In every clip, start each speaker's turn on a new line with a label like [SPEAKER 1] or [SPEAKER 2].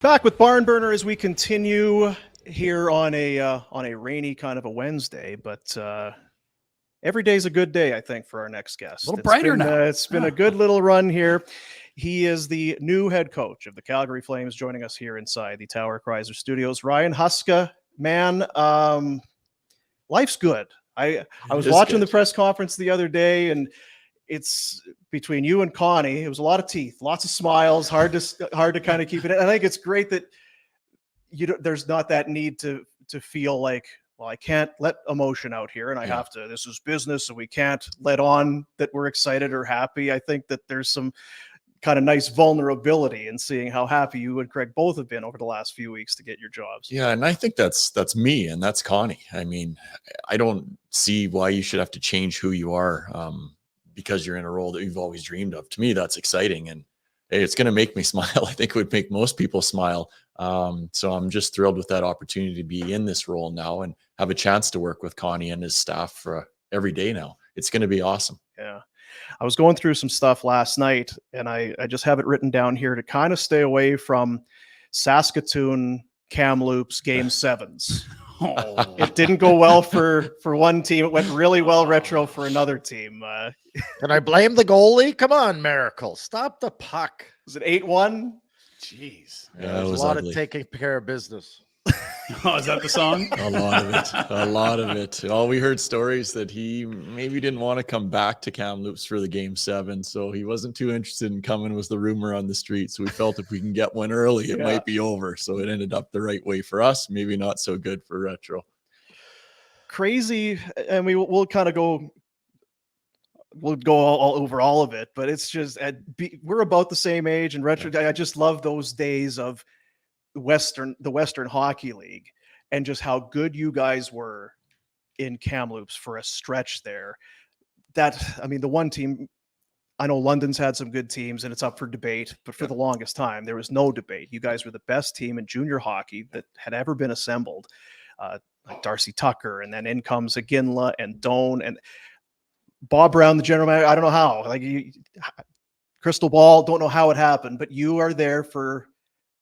[SPEAKER 1] Back with Barn Burner as we continue here on a rainy kind of a Wednesday, but every day's a good day, I think, for our next guest.
[SPEAKER 2] A little brighter now.
[SPEAKER 1] It's been a good little run here. He is the new head coach of the Calgary Flames, joining us here inside the Tower Chrysler Studios. Ryan Huska, man, life's good. I was watching the press conference the other day, and it's between you and Connie. It was a lot of teeth, lots of smiles, hard to kind of keep it. I think it's great that there's not that need to feel like, well, I can't let emotion out here, and I have to. This is business, and we can't let on that we're excited or happy. I think that there's some kind of nice vulnerability in seeing how happy you and Craig both have been over the last few weeks to get your jobs.
[SPEAKER 3] Yeah, and I think that's me, and that's Connie. I mean, I don't see why you should have to change who you are because you're in a role that you've always dreamed of. To me, that's exciting, and it's going to make me smile. I think it would make most people smile. So I'm just thrilled with that opportunity to be in this role now and have a chance to work with Connie and his staff for every day now. It's going to be awesome.
[SPEAKER 1] Yeah. I was going through some stuff last night, and I just have it written down here to kind of stay away from Saskatoon Kamloops game sevens. Oh. It didn't go well for one team. It went really well retro for another team.
[SPEAKER 2] Can I blame the goalie? Come on, Miracle. Stop the puck.
[SPEAKER 1] Was it 8-1?
[SPEAKER 2] Jeez.
[SPEAKER 3] Yeah,
[SPEAKER 2] There's
[SPEAKER 3] it was
[SPEAKER 2] a lot
[SPEAKER 3] ugly.
[SPEAKER 2] of taking care of business.
[SPEAKER 4] Oh, is that the song?
[SPEAKER 3] A lot of it. A lot of it. Oh, we heard stories that he maybe didn't want to come back to Kamloops for the game 7, so he wasn't too interested in coming, was the rumor on the street. So we felt if we can get one early, it might be over. So it ended up the right way for us. Maybe not so good for retro.
[SPEAKER 1] Crazy, and we'll kind of go. We'll go all over all of it, but it's just we're about the same age, and retro. I just love those days of the Western Hockey League, and just how good you guys were in Kamloops for a stretch there. The one team, I know London's had some good teams and it's up for debate, but for the longest time, there was no debate. You guys were the best team in junior hockey that had ever been assembled. Like Darcy Tucker, and then in comes Aginla and Doan and Bob Brown, the general manager. I don't know how, crystal ball, don't know how it happened, but you are there for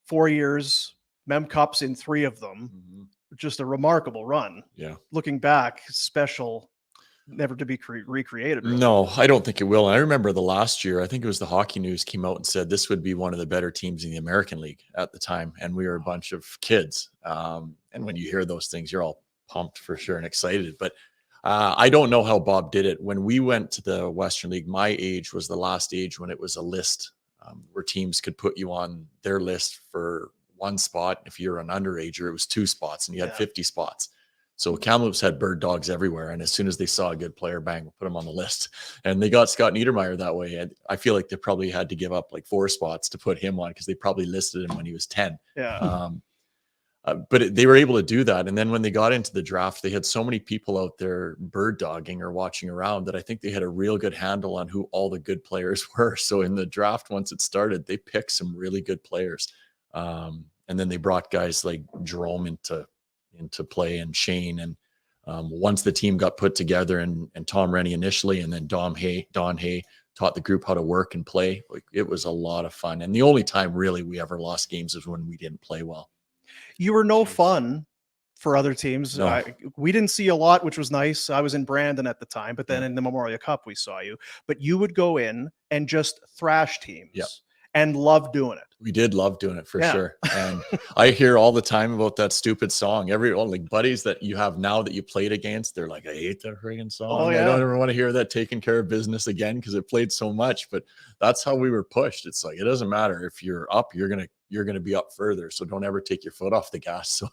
[SPEAKER 1] 4 years, Mem Cups in 3 of them. Mm-hmm. Just a remarkable run.
[SPEAKER 3] Yeah.
[SPEAKER 1] Looking back, special, never to be recreated. Really.
[SPEAKER 3] No, I don't think it will. And I remember the last year, I think it was the Hockey News came out and said this would be one of the better teams in the American League at the time. And we were a bunch of kids. And when you hear those things, you're all pumped for sure and excited. But I don't know how Bob did it. When we went to the Western League, my age was the last age when it was a list where teams could put you on their list for 1 spot. If you're an underager, it was 2 spots, and you had 50 spots. So Kamloops had bird dogs everywhere. And as soon as they saw a good player, bang, we'll put them on the list. And they got Scott Niedermayer that way. And I feel like they probably had to give up like 4 spots to put him on because they probably listed him when he was 10.
[SPEAKER 1] Yeah.
[SPEAKER 3] But they were able to do that. And then when they got into the draft, they had so many people out there bird dogging or watching around that I think they had a real good handle on who all the good players were. So in the draft, once it started, they picked some really good players. And then they brought guys like Jerome into play, and Shane. And once the team got put together, and Tom Rennie initially, and then Don Hay taught the group how to work and play. Like, it was a lot of fun. And the only time really we ever lost games was when we didn't play well.
[SPEAKER 1] You were no fun for other teams.
[SPEAKER 3] No.
[SPEAKER 1] We didn't see a lot, which was nice. I was in Brandon at the time, but then in the Memorial Cup, we saw you. But you would go in and just thrash teams and love doing it.
[SPEAKER 3] We did love doing it for sure. And I hear all the time about that stupid song. Everyone, like buddies that you have now that you played against, they're like, I hate that friggin' song.
[SPEAKER 1] Oh, yeah.
[SPEAKER 3] I don't ever want to hear that taking care of business again because it played so much. But that's how we were pushed. It's like, it doesn't matter if you're up, you're gonna be up further. So don't ever take your foot off the gas. So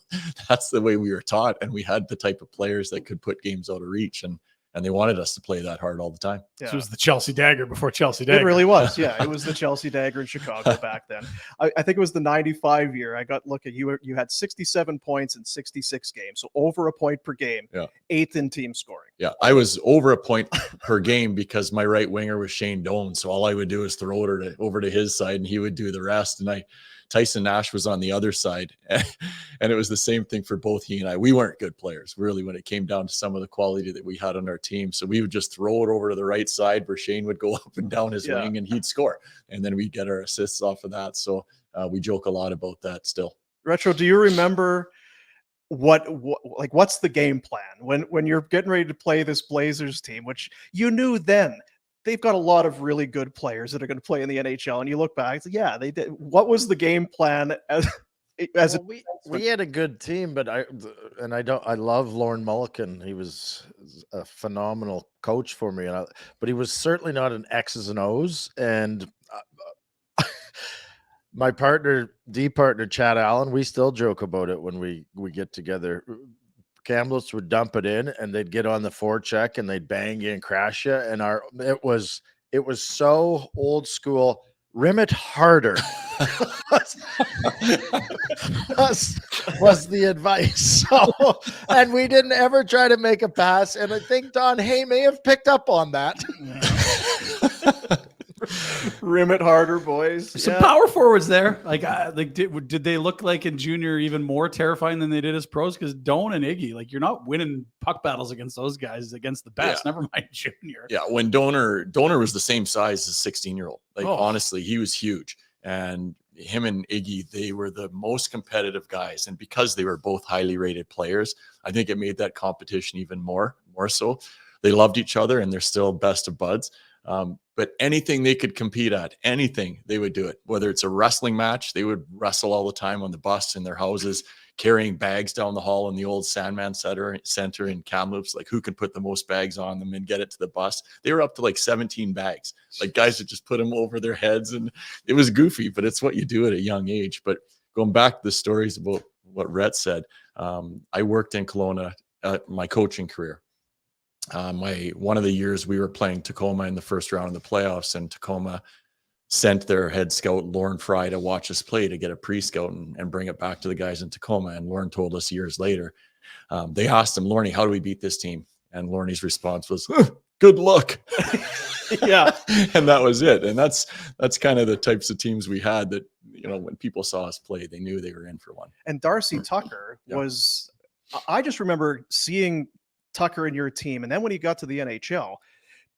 [SPEAKER 3] that's the way we were taught. And we had the type of players that could put games out of reach. And they wanted us to play that hard all the time.
[SPEAKER 4] Yeah. This was the Chelsea Dagger before Chelsea Dagger.
[SPEAKER 1] It really was. Yeah, it was the Chelsea Dagger in Chicago back then. I think it was the 95 year. I got look at you. You had 67 points in 66 games, so over a point per game. Yeah. 8th in team scoring.
[SPEAKER 3] Yeah, I was over a point per game because my right winger was Shane Doan. So all I would do is throw it over to his side, and he would do the rest. And Tyson Nash was on the other side, and it was the same thing for both he and I. We weren't good players, really, when it came down to some of the quality that we had on our team. So we would just throw it over to the right side where Shane would go up and down his wing, and he'd score. And then we'd get our assists off of that. So We joke a lot about that still.
[SPEAKER 1] Retro, do you remember what's the game plan when you're getting ready to play this Blazers team, which you knew then they've got a lot of really good players that are going to play in the NHL, and you look back, it's like, yeah, they did. What was the game plan as
[SPEAKER 2] we had a good team, but I love Lorne Mulliken. He was a phenomenal coach for me, but he was certainly not an X's and O's. And my partner, Chad Allen, we still joke about it when we get together. Kamloops would dump it in, and they'd get on the forecheck, and they'd bang you and crash you. And it was so old school. Rim it harder was the advice. So, and we didn't ever try to make a pass. And I think Don Hay may have picked up on that.
[SPEAKER 1] Rim it harder, boys.
[SPEAKER 4] Some power forwards there. Did they look like in junior even more terrifying than they did as pros? Because Doan and Iggy, you're not winning puck battles against those guys against the best. Yeah. Never mind junior.
[SPEAKER 3] Yeah, when Donor was the same size as a 16-year-old. Honestly, he was huge. And him and Iggy, they were the most competitive guys. And because they were both highly rated players, I think it made that competition even more so. They loved each other, and they're still best of buds. But anything they could compete at, anything, they would do it. Whether it's a wrestling match, they would wrestle all the time on the bus in their houses, carrying bags down the hall in the old Sandman Center in Kamloops, who could put the most bags on them and get it to the bus. They were up to 17 bags. Guys would just put them over their heads, and it was goofy, but it's what you do at a young age. But going back to the stories about what Rhett said, I worked in Kelowna at my coaching career. One of the years we were playing Tacoma in the first round of the playoffs, and Tacoma sent their head scout Lauren Fry to watch us play, to get a pre-scout and bring it back to the guys in Tacoma. And Lauren told us years later, they asked him, Lorne, how do we beat this team? And Lorne's response was, good luck.
[SPEAKER 1] Yeah.
[SPEAKER 3] And that was it. And that's kind of the types of teams we had that, when people saw us play, they knew they were in for one.
[SPEAKER 1] And Darcy Tucker was, I just remember seeing Tucker in your team, and then when he got to the NHL,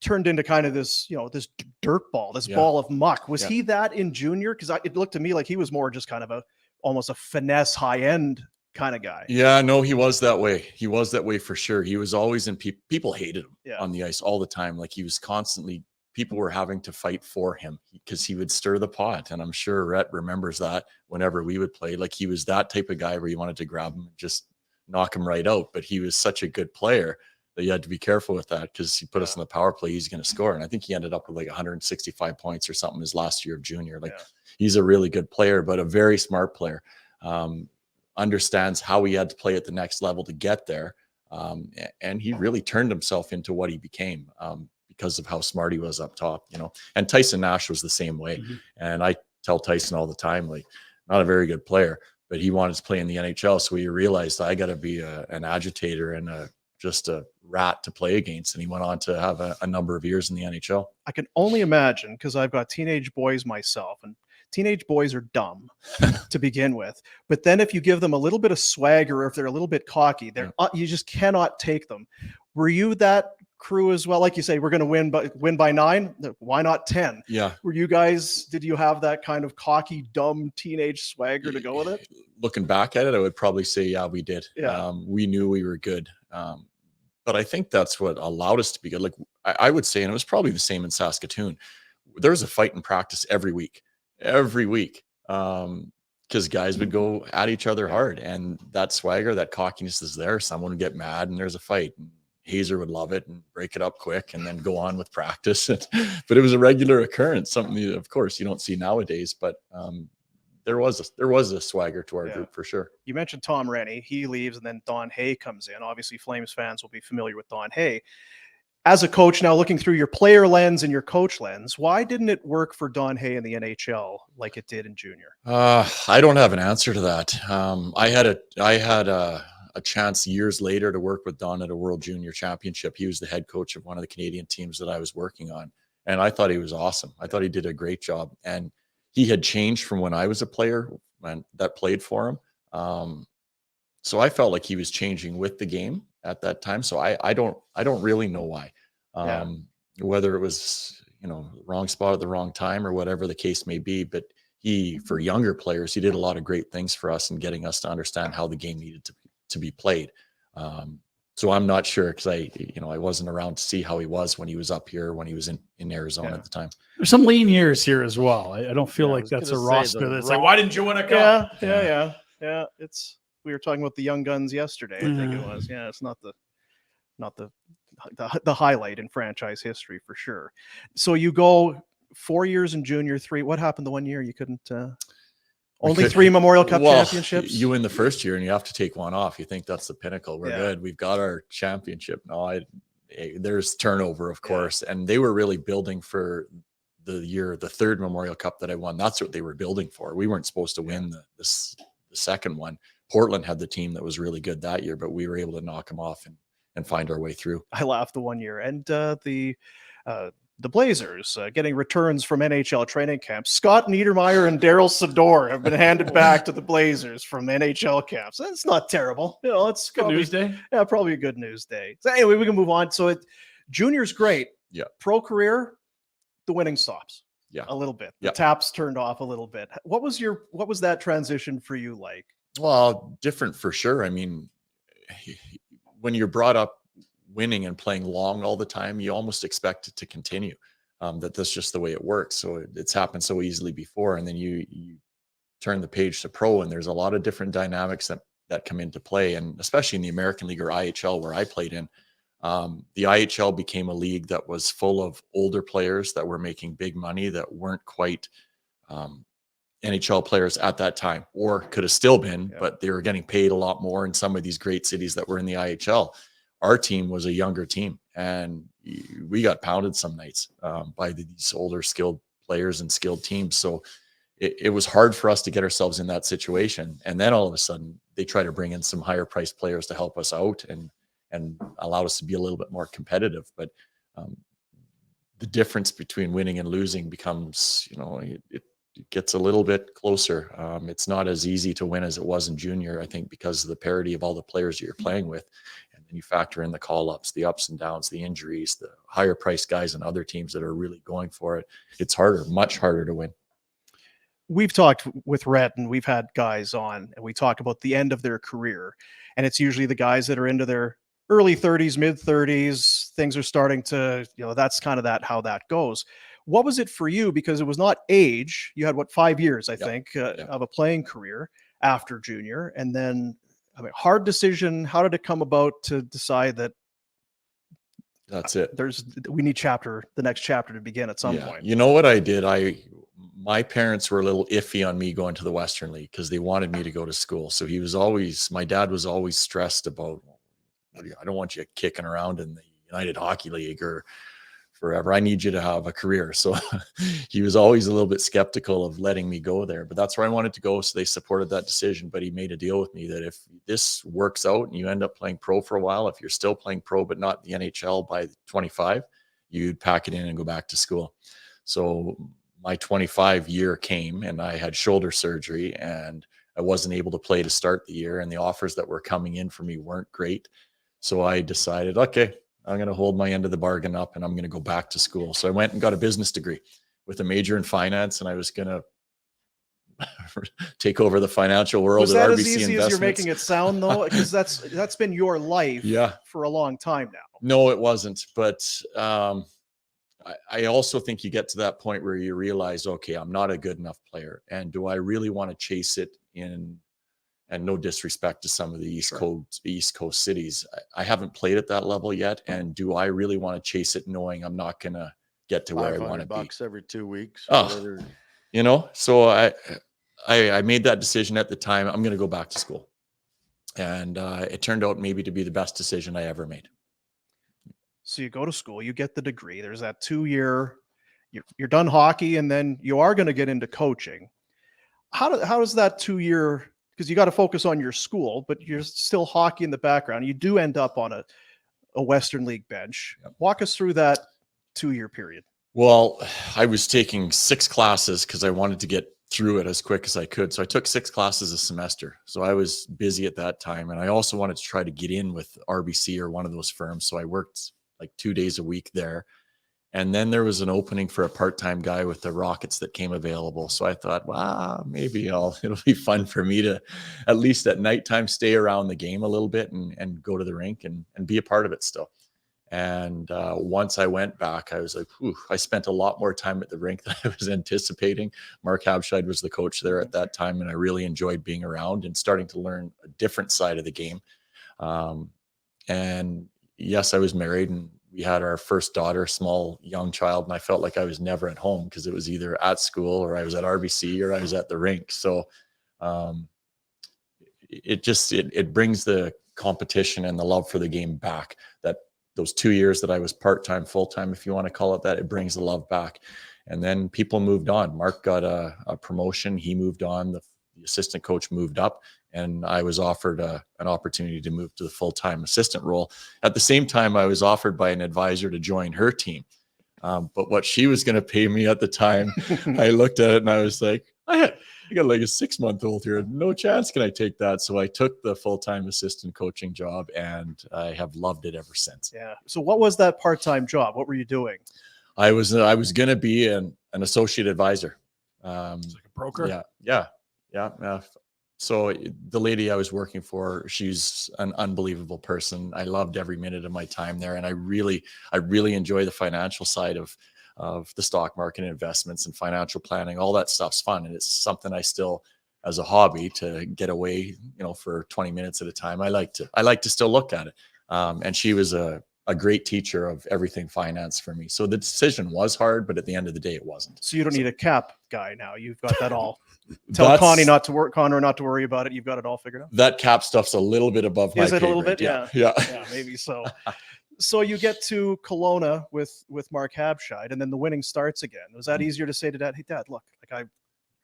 [SPEAKER 1] turned into kind of this, this dirt ball, this ball of muck. Was he that in junior? Because it looked to me like he was more just kind of almost a finesse, high end kind of guy.
[SPEAKER 3] Yeah, no, he was that way. He was that way for sure. He was always in people hated him on the ice all the time. He was constantly, people were having to fight for him because he would stir the pot. And I'm sure Rhett remembers that whenever we would play. He was that type of guy where you wanted to grab him and just knock him right out. But he was such a good player that you had to be careful with that, because he put us in the power play, he's going to score. And I think he ended up with 165 points or something his last year of junior. He's a really good player, but a very smart player. Understands how he had to play at the next level to get there. And he really turned himself into what he became because of how smart he was up top, And Tyson Nash was the same way. Mm-hmm. And I tell Tyson all the time, not a very good player, but he wanted to play in the NHL. So he realized, I got to be an agitator and just a rat to play against. And he went on to have a number of years in the NHL.
[SPEAKER 1] I can only imagine, because I've got teenage boys myself, and teenage boys are dumb to begin with. But then if you give them a little bit of swagger, or if they're a little bit cocky, you just cannot take them. Were you that crew as well? Like you say, we're going to win by 9. Why not 10?
[SPEAKER 3] Yeah.
[SPEAKER 1] Were you guys, did you have that kind of cocky, dumb teenage swagger to go with it?
[SPEAKER 3] Looking back at it, I would probably say, yeah, we did.
[SPEAKER 1] Yeah.
[SPEAKER 3] We knew we were good. But I think that's what allowed us to be good. I would say, and it was probably the same in Saskatoon, there was a fight in practice every week. Because guys would go at each other hard, and that swagger, that cockiness is there. Someone would get mad and there's a fight. And Hazer would love it and break it up quick and then go on with practice. But it was a regular occurrence, something that, of course, you don't see nowadays. But there was a swagger to our group for sure.
[SPEAKER 1] You mentioned Tom Rennie. He leaves, and then Don Hay comes in. Obviously, Flames fans will be familiar with Don Hay. As a coach now, looking through your player lens and your coach lens, why didn't it work for Don Hay in the NHL like it did in junior?
[SPEAKER 3] I don't have an answer to that. I had a chance years later to work with Don at a World Junior Championship. He was the head coach of one of the Canadian teams that I was working on, and I thought he was awesome. I thought he did a great job, and he had changed from when I was a player that played for him. So I felt like he was changing with the game at that time. So I don't really know why. Whether it was, wrong spot at the wrong time or whatever the case may be, but for younger players, he did a lot of great things for us in getting us to understand how the game needed to be played. So I'm not sure, because I wasn't around to see how he was when he was up here, when he was in Arizona at the time.
[SPEAKER 4] There's some lean years here as well. I don't feel
[SPEAKER 2] Yeah, I
[SPEAKER 4] like
[SPEAKER 2] was
[SPEAKER 4] that's a
[SPEAKER 2] gonna say
[SPEAKER 4] roster
[SPEAKER 2] the
[SPEAKER 4] that's like, why didn't you win a cup?
[SPEAKER 1] Yeah. We were talking about the young guns yesterday. I think it was. Yeah, it's not the highlight in franchise history for sure. So you go 4 years in junior, 3. What happened the one year you couldn't? Only 3 Memorial Cup championships.
[SPEAKER 3] You win the first year and you have to take one off. You think that's the pinnacle. We're good. We've got our championship. No, there's turnover, of course. And they were really building for the third Memorial Cup that I won. That's what they were building for. We weren't supposed to win the second one. Portland had the team that was really good that year, but we were able to knock them off and find our way through.
[SPEAKER 1] I laughed the one year. And the Blazers getting returns from NHL training camps. Scott Niedermayer and Daryl Sador have been handed back to the Blazers from NHL camps. That's not terrible. It's
[SPEAKER 4] Good news day.
[SPEAKER 1] Yeah, probably a good news day. So anyway, we can move on. So junior's great.
[SPEAKER 3] Yeah.
[SPEAKER 1] Pro career, the winning stops.
[SPEAKER 3] Yeah.
[SPEAKER 1] A little bit.
[SPEAKER 3] Yeah.
[SPEAKER 1] The taps turned off a little bit. What was that transition for you like?
[SPEAKER 3] Well, different for sure. I mean, when you're brought up winning and playing long all the time, you almost expect it to continue. That's just the way it works. So it's happened so easily before, and then you turn the page to pro, and there's a lot of different dynamics that come into play, and especially in the American League or IHL where I played in. The IHL became a league that was full of older players that were making big money that weren't quite NHL players at that time, or could have still been, but they were getting paid a lot more in some of these great cities that were in the IHL. Our team was a younger team, and we got pounded some nights by these older skilled players and skilled teams. So it was hard for us to get ourselves in that situation. And then all of a sudden they try to bring in some higher priced players to help us out and allow us to be a little bit more competitive. But the difference between winning and losing becomes, it gets a little bit closer. It's not as easy to win as it was in junior, I think, because of the parity of all the players that you're playing with. And then you factor in the call-ups, the ups and downs, the injuries, the higher priced guys and other teams that are really going for it. It's harder, much harder to win.
[SPEAKER 1] We've talked with Rhett, and we've had guys on, and we talk about the end of their career. And it's usually the guys that are into their early 30s, mid 30s. Things are starting to, that's kind of how that goes. What was it for you? Because it was not age. You had 5 years, I think, of a playing career after junior. And then, hard decision. How did it come about to decide that
[SPEAKER 3] that's it?
[SPEAKER 1] We need the next chapter to begin at some point.
[SPEAKER 3] You know what I did? My parents were a little iffy on me going to the Western League because they wanted me to go to school. So my dad was always stressed about, I don't want you kicking around in the United Hockey League or forever. I need you to have a career. So he was always a little bit skeptical of letting me go there, but that's where I wanted to go. So they supported that decision, but he made a deal with me that if this works out and you end up playing pro for a while, if you're still playing pro, but not the NHL by 25, you'd pack it in and go back to school. So my 25 year came and I had shoulder surgery and I wasn't able to play to start the year, and the offers that were coming in for me weren't great. So I decided, okay, I'm going to hold my end of the bargain up and I'm going to go back to school. So I went and got a business degree with a major in finance, and I was going to take over the financial world.
[SPEAKER 1] Was that
[SPEAKER 3] at
[SPEAKER 1] as
[SPEAKER 3] RBC
[SPEAKER 1] easy
[SPEAKER 3] Investments.
[SPEAKER 1] as you're making it sound, though? Because that's been your life for a long time now.
[SPEAKER 3] No, it wasn't. But I also think you get to that point where you realize, okay, I'm not a good enough player. And do I really want to chase it in? And no disrespect to some of the East Coast cities, I haven't played at that level yet. And do I really want to chase it knowing I'm not going to get to where I want to be?
[SPEAKER 2] $500 every 2 weeks.
[SPEAKER 3] So I made that decision at the time. I'm going to go back to school. And it turned out maybe to be the best decision I ever made.
[SPEAKER 1] So you go to school, you get the degree. There's that 2 year, you're done hockey, and then you are going to get into coaching. How does that 2 year, because you got to focus on your school, but you're still hockey in the background. You do end up on a Western League bench. Yep. Walk us through that 2 year period.
[SPEAKER 3] Well, I was taking 6 classes because I wanted to get through it as quick as I could. So I took 6 classes a semester. So I was busy at that time. And I also wanted to try to get in with RBC or one of those firms. So I worked like 2 days a week there. And then there was an opening for a part-time guy with the Rockets that came available. So I thought, wow, maybe it'll be fun for me to at least at nighttime stay around the game a little bit and go to the rink and be a part of it still. And once I went back, I was like, whew, I spent a lot more time at the rink than I was anticipating. Mark Habscheid was the coach there at that time, and I really enjoyed being around and starting to learn a different side of the game. And yes, I was married, and we had our first daughter, small young child, and I felt like I was never at home because it was either at school or I was at RBC or I was at the rink. So it brings the competition and the love for the game back. That those 2 years that I was part-time, full-time, if you want to call it that, it brings the love back. And then people moved on. Mark got a promotion. He moved on. The assistant coach moved up, and I was offered an opportunity to move to the full-time assistant role. At the same time, I was offered by an advisor to join her team. But what she was going to pay me at the time, I looked at it and I was like, I got like a 6-month-old here. No chance can I take that. So I took the full-time assistant coaching job, and I have loved it ever since.
[SPEAKER 1] Yeah. So what was that part-time job? What were you doing?
[SPEAKER 3] I was going to be an associate advisor.
[SPEAKER 4] It's like a broker.
[SPEAKER 3] Yeah. So the lady I was working for, she's an unbelievable person. I loved every minute of my time there. And I really enjoy the financial side of the stock market and investments and financial planning. All that stuff's fun. And it's something I still, as a hobby, to get away, for 20 minutes at a time. I like to still look at it. And she was a great teacher of everything finance for me. So the decision was hard, but at the end of the day, it wasn't.
[SPEAKER 1] So you don't need a cap guy now. You've got that all. Tell Connor not to worry about it. You've got it all figured out.
[SPEAKER 3] That cap stuff's a little bit above my
[SPEAKER 1] Is it a little
[SPEAKER 3] grade.
[SPEAKER 1] bit? Yeah, maybe so. So you get to Kelowna with Mark Habscheid, and then the winning starts again. Was that easier to say to Dad, hey, Dad, look, like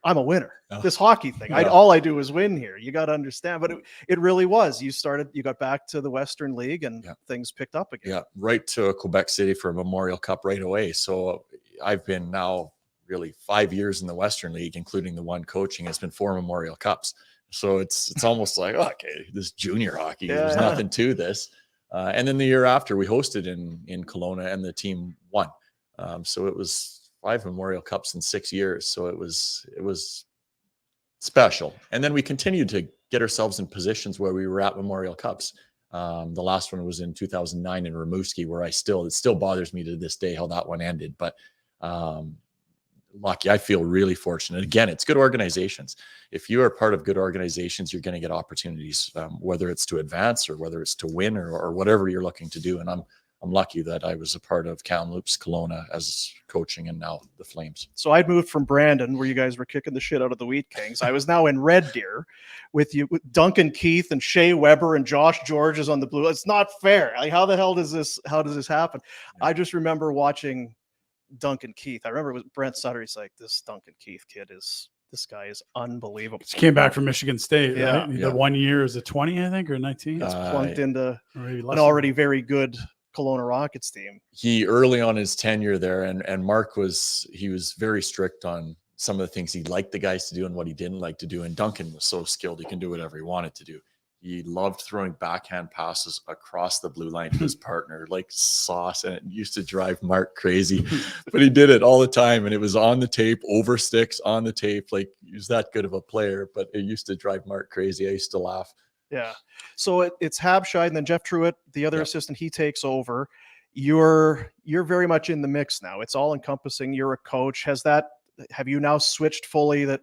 [SPEAKER 1] I'm a winner. This hockey thing, all I do is win here. You got to understand. But it really was. You got back to the Western League, and things picked up again.
[SPEAKER 3] Yeah, right to Quebec City for a Memorial Cup right away. So I've been now really 5 years in the Western League, including the one coaching. It's been 4 Memorial Cups. So it's almost like, okay, this junior hockey, there's nothing to this. And then the year after, we hosted in Kelowna, and the team won. So it was 5 Memorial Cups in 6 years. So it was special. And then we continued to get ourselves in positions where we were at Memorial Cups. The last one was in 2009 in Rimouski, where it still bothers me to this day how that one ended. But lucky, I feel really fortunate. Again, it's good organizations. If you are part of good organizations, you're going to get opportunities, whether it's to advance or whether it's to win or whatever you're looking to do. And I'm lucky that I was a part of Kamloops, Kelowna as coaching, and now the Flames.
[SPEAKER 1] So I'd moved from Brandon, where you guys were kicking the shit out of the Wheat Kings. I was now in Red Deer with Duncan Keith and Shea Weber and Josh Georges on the blue. It's not fair. Like, how does this happen? Yeah. I just remember watching Duncan Keith. I remember it was Brent Sutter. He's like, this Duncan Keith kid this guy is unbelievable.
[SPEAKER 4] He came back from Michigan State,
[SPEAKER 1] yeah,
[SPEAKER 4] right? The 1 year is a 20, I think, or 19.
[SPEAKER 1] It's plunked into an already very good Kelowna Rockets team.
[SPEAKER 3] He early on his tenure there, and Mark was very strict on some of the things he liked the guys to do and what he didn't like to do. And Duncan was so skilled, he can do whatever he wanted to do. He loved throwing backhand passes across the blue line to his partner like sauce, and it used to drive Mark crazy. But he did it all the time, and it was on the tape, over sticks, on the tape. Like, he was that good of a player, but it used to drive Mark crazy. I used to laugh.
[SPEAKER 1] Yeah. So it's Habscheid, and then Jeff Truitt, the other assistant, he takes over. You're very much in the mix now. It's all encompassing. You're a coach. Have you now switched fully that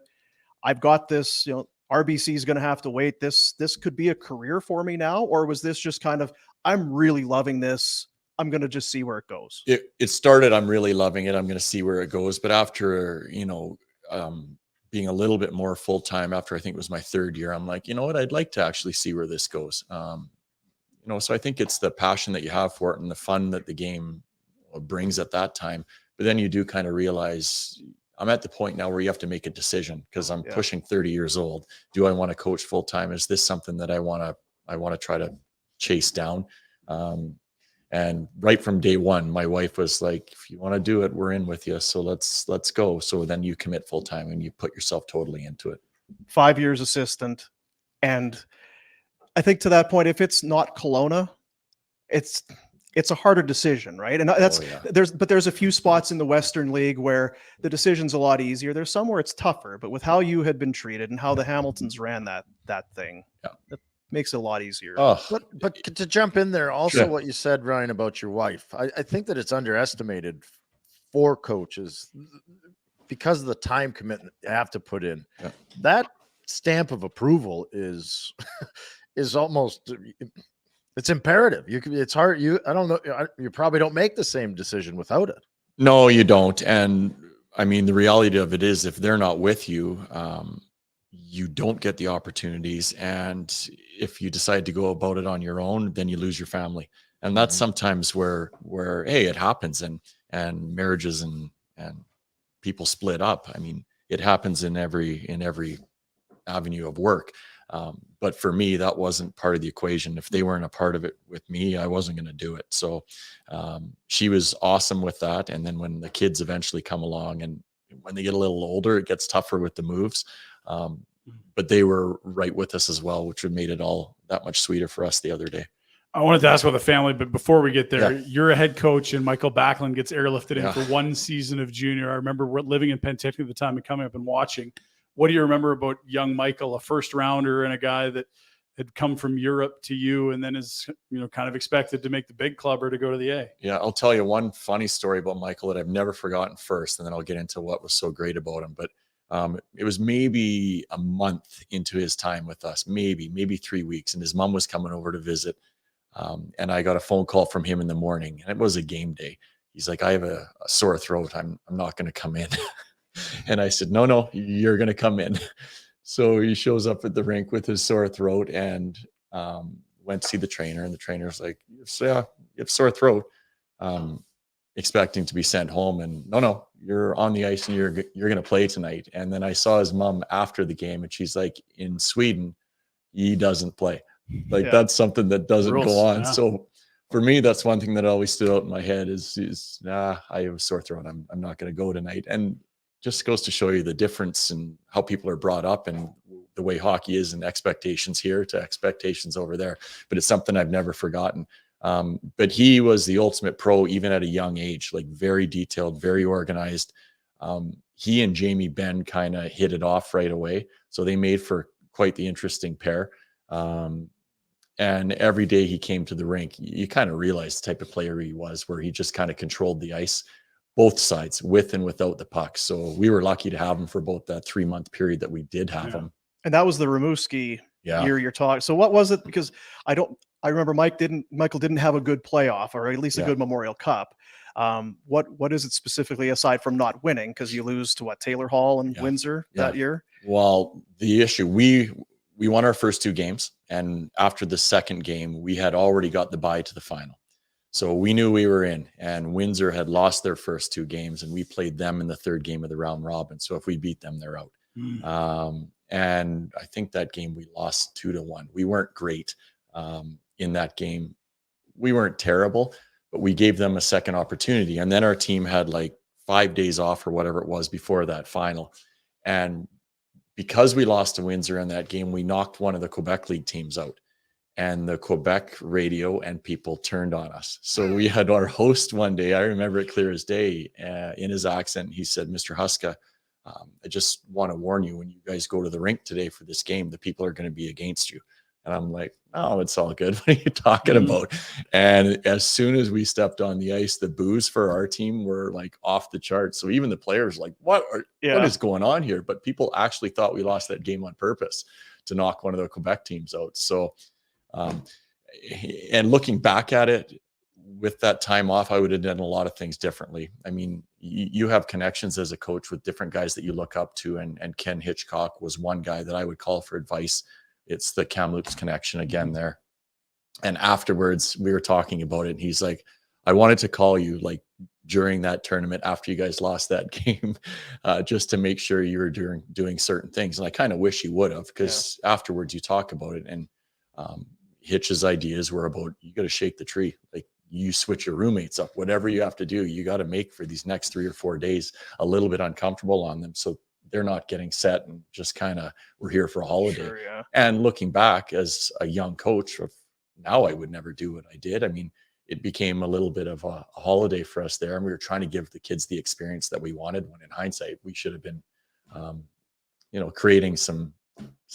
[SPEAKER 1] I've got this, RBC is going to have to wait. This could be a career for me now? Or was this just kind of, I'm really loving this, I'm going to just see where it goes?
[SPEAKER 3] It started, I'm really loving it, I'm going to see where it goes. But after, being a little bit more full-time, after I think it was my 3rd year, I'm like, you know what, I'd like to actually see where this goes. So I think it's the passion that you have for it and the fun that the game brings at that time. But then you do kind of realize, I'm at the point now where you have to make a decision, because I'm pushing 30 years old. Do I want to coach full time? Is this something that I want to try to chase down? And right from day one, my wife was like, if you want to do it, we're in with you. So let's go. So then you commit full time and you put yourself totally into it.
[SPEAKER 1] 5 years assistant. And I think to that point, if it's not Kelowna, it's a harder decision, right? And that's
[SPEAKER 3] Oh, yeah.
[SPEAKER 1] there's a few spots in the Western League where the decision's a lot easier. There's some where it's tougher, but with how you had been treated and how the Hamiltons ran that thing,
[SPEAKER 3] Yeah.
[SPEAKER 1] it makes it a lot easier.
[SPEAKER 3] Oh,
[SPEAKER 2] But to jump in there, also
[SPEAKER 3] Sure.
[SPEAKER 2] what you said, Ryan, about your wife, I think that it's underestimated for coaches because of the time commitment you have to put in.
[SPEAKER 3] Yeah.
[SPEAKER 2] That stamp of approval is almost, it's imperative. It's hard. I don't know. You probably don't make the same decision without it.
[SPEAKER 3] no, you don't. And I mean, the reality of it is if they're not with you, you don't get the opportunities. And if you decide to go about it on your own, then you lose your family. And that's sometimes where, hey, it happens and marriages and people split up. I mean, it happens in every avenue of work. But for me, that wasn't part of the equation. If they weren't a part of it with me, I wasn't going to do it. So she was awesome with that. And then when the kids eventually come along and when they get a little older, it gets tougher with the moves. But they were right with us as well, which made it all that much sweeter for us the other day.
[SPEAKER 4] I wanted to ask about the family, but before we get there,
[SPEAKER 3] Yeah.
[SPEAKER 4] you're a head coach and Michael Backlund gets airlifted in
[SPEAKER 3] Yeah.
[SPEAKER 4] for one season of junior. I remember we're living in Penticton at the time and coming up and watching. What do you remember about young Michael, a first rounder and a guy that had come from Europe to you and then is, kind of expected to make the big club or to go to the A?
[SPEAKER 3] Yeah, I'll tell you one funny story about Michael that I've never forgotten first, and then I'll get into what was so great about him. But it was maybe a month into his time with us, maybe 3 weeks, and his mom was coming over to visit. And I got a phone call from him in the morning, and it was a game day. He's like, I have a sore throat. I'm not going to come in. And I said, no, you're going to come in. So he shows up at the rink with his sore throat and went to see the trainer. And the trainer's like, yeah, you have sore throat, expecting to be sent home. And no, you're on the ice and you're going to play tonight. And then I saw his mom after the game and she's like, in Sweden, he doesn't play. Like that's something that doesn't
[SPEAKER 4] Rules,
[SPEAKER 3] go on.
[SPEAKER 4] yeah.
[SPEAKER 3] So for me, that's one thing that always stood out in my head is I have a sore throat. I'm not going to go tonight. And just goes to show you the difference in how people are brought up and the way hockey is and expectations here to expectations over there. But it's something I've never forgotten. But he was the ultimate pro, even at a young age, like very detailed, very organized. He and Jamie Benn kind of hit it off right away. So they made for quite the interesting pair. And every day he came to the rink, you kind of realized the type of player he was, where he just kind of controlled the ice, both sides, with and without the puck. So we were lucky to have him for both that 3-month period that we did have him.
[SPEAKER 1] And that was the Rimouski
[SPEAKER 3] Yeah.
[SPEAKER 1] year you're talking. So what was it? Because I remember Michael didn't have a good playoff or at least a good Memorial Cup. What is it specifically aside from not winning? Because you lose to Taylor Hall and Windsor that year?
[SPEAKER 3] Well, the issue, we won our first 2 games. And after the second game, we had already got the bye to the final. So we knew we were in, and Windsor had lost their first 2 games and we played them in the third game of the round robin. So if we beat them, they're out. And I think that game we lost 2-1. We weren't great in that game. We weren't terrible, but we gave them a second opportunity. And then our team had like 5 days off or whatever it was before that final. And because we lost to Windsor in that game, we knocked one of the Quebec League teams out. And the Quebec radio and people turned on us. So we had our host one day, I remember it clear as day, in his accent, he said, Mr. Huska, I just want to warn you, when you guys go to the rink today for this game, the people are going to be against you. And I'm like, oh, it's all good. What are you talking about? And as soon as we stepped on the ice, the boos for our team were like off the charts. So even the players like, what is going on here? But people actually thought we lost that game on purpose to knock one of the Quebec teams out. So and looking back at it, with that time off, I would have done a lot of things differently. I mean, you have connections as a coach with different guys that you look up to, and Ken Hitchcock was one guy that I would call for advice. It's the Kamloops connection again there. And afterwards, we were talking about it, and he's like, I wanted to call you like during that tournament after you guys lost that game, just to make sure you were doing certain things. And I kind of wish he would have, because afterwards you talk about it, and Hitch's ideas were about, you got to shake the tree. Like, you switch your roommates up, whatever you have to do, you got to make for these next 3 or 4 days a little bit uncomfortable on them, so they're not getting set and just kind of, we're here for a holiday. And looking back as a young coach, now I would never do what I did. I mean, it became a little bit of a holiday for us there. And we were trying to give the kids the experience that we wanted, when in hindsight, we should have been, creating some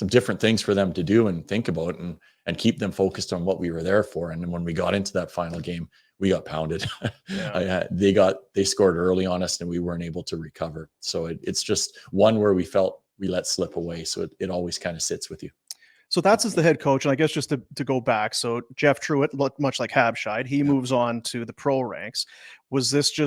[SPEAKER 3] different things for them to do and think about, and keep them focused on what we were there for. And then when we got into that final game, we got pounded.
[SPEAKER 1] Yeah.
[SPEAKER 3] They scored early on us, and we weren't able to recover. So it's just one where we felt we let slip away. So it always kind of sits with you.
[SPEAKER 1] So that's as the head coach. And I guess just to go back, so Jeff Truitt, much like Habscheid, he moves on to the pro ranks. Was this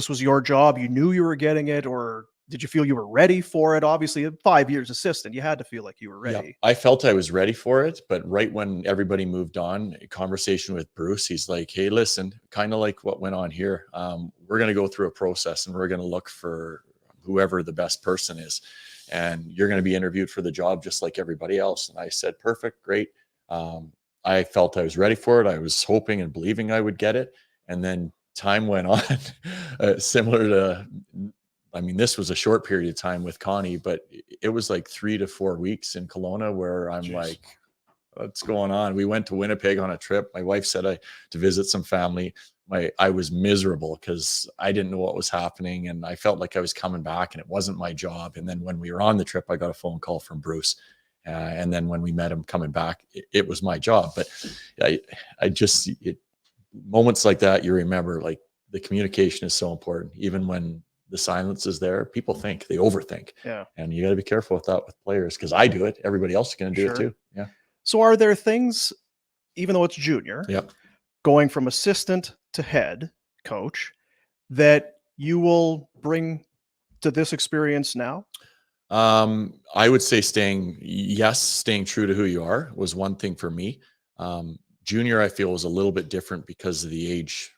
[SPEAKER 1] was your job? You knew you were getting it, or did you feel you were ready for it? Obviously, 5 years assistant, you had to feel like you were ready.
[SPEAKER 3] Yeah, I felt I was ready for it, but right when everybody moved on, a conversation with Bruce, he's like, "Hey, listen, kind of like what went on here. We're going to go through a process, and we're going to look for whoever the best person is. And you're going to be interviewed for the job just like everybody else." And I said, "Perfect, great." I felt I was ready for it. I was hoping and believing I would get it. And then time went on, similar to, this was a short period of time with Connie, but it was like 3 to 4 weeks in Kelowna where I'm like, what's going on? We went to Winnipeg on a trip. My wife said to visit some family. I was miserable because I didn't know what was happening, and I felt like I was coming back and it wasn't my job. And then when we were on the trip, I got a phone call from Bruce. And then when we met him coming back, it was my job. But moments like that, you remember, like, the communication is so important. Even when the silence is there, people think, they overthink.
[SPEAKER 1] Yeah.
[SPEAKER 3] And you got to be careful with that with players, because I do it. Everybody else is going to do it too. Yeah.
[SPEAKER 1] So are there things, even though it's junior, going from assistant to head coach, that you will bring to this experience now?
[SPEAKER 3] I would say staying true to who you are was one thing for me. Junior, I feel, was a little bit different because of the age.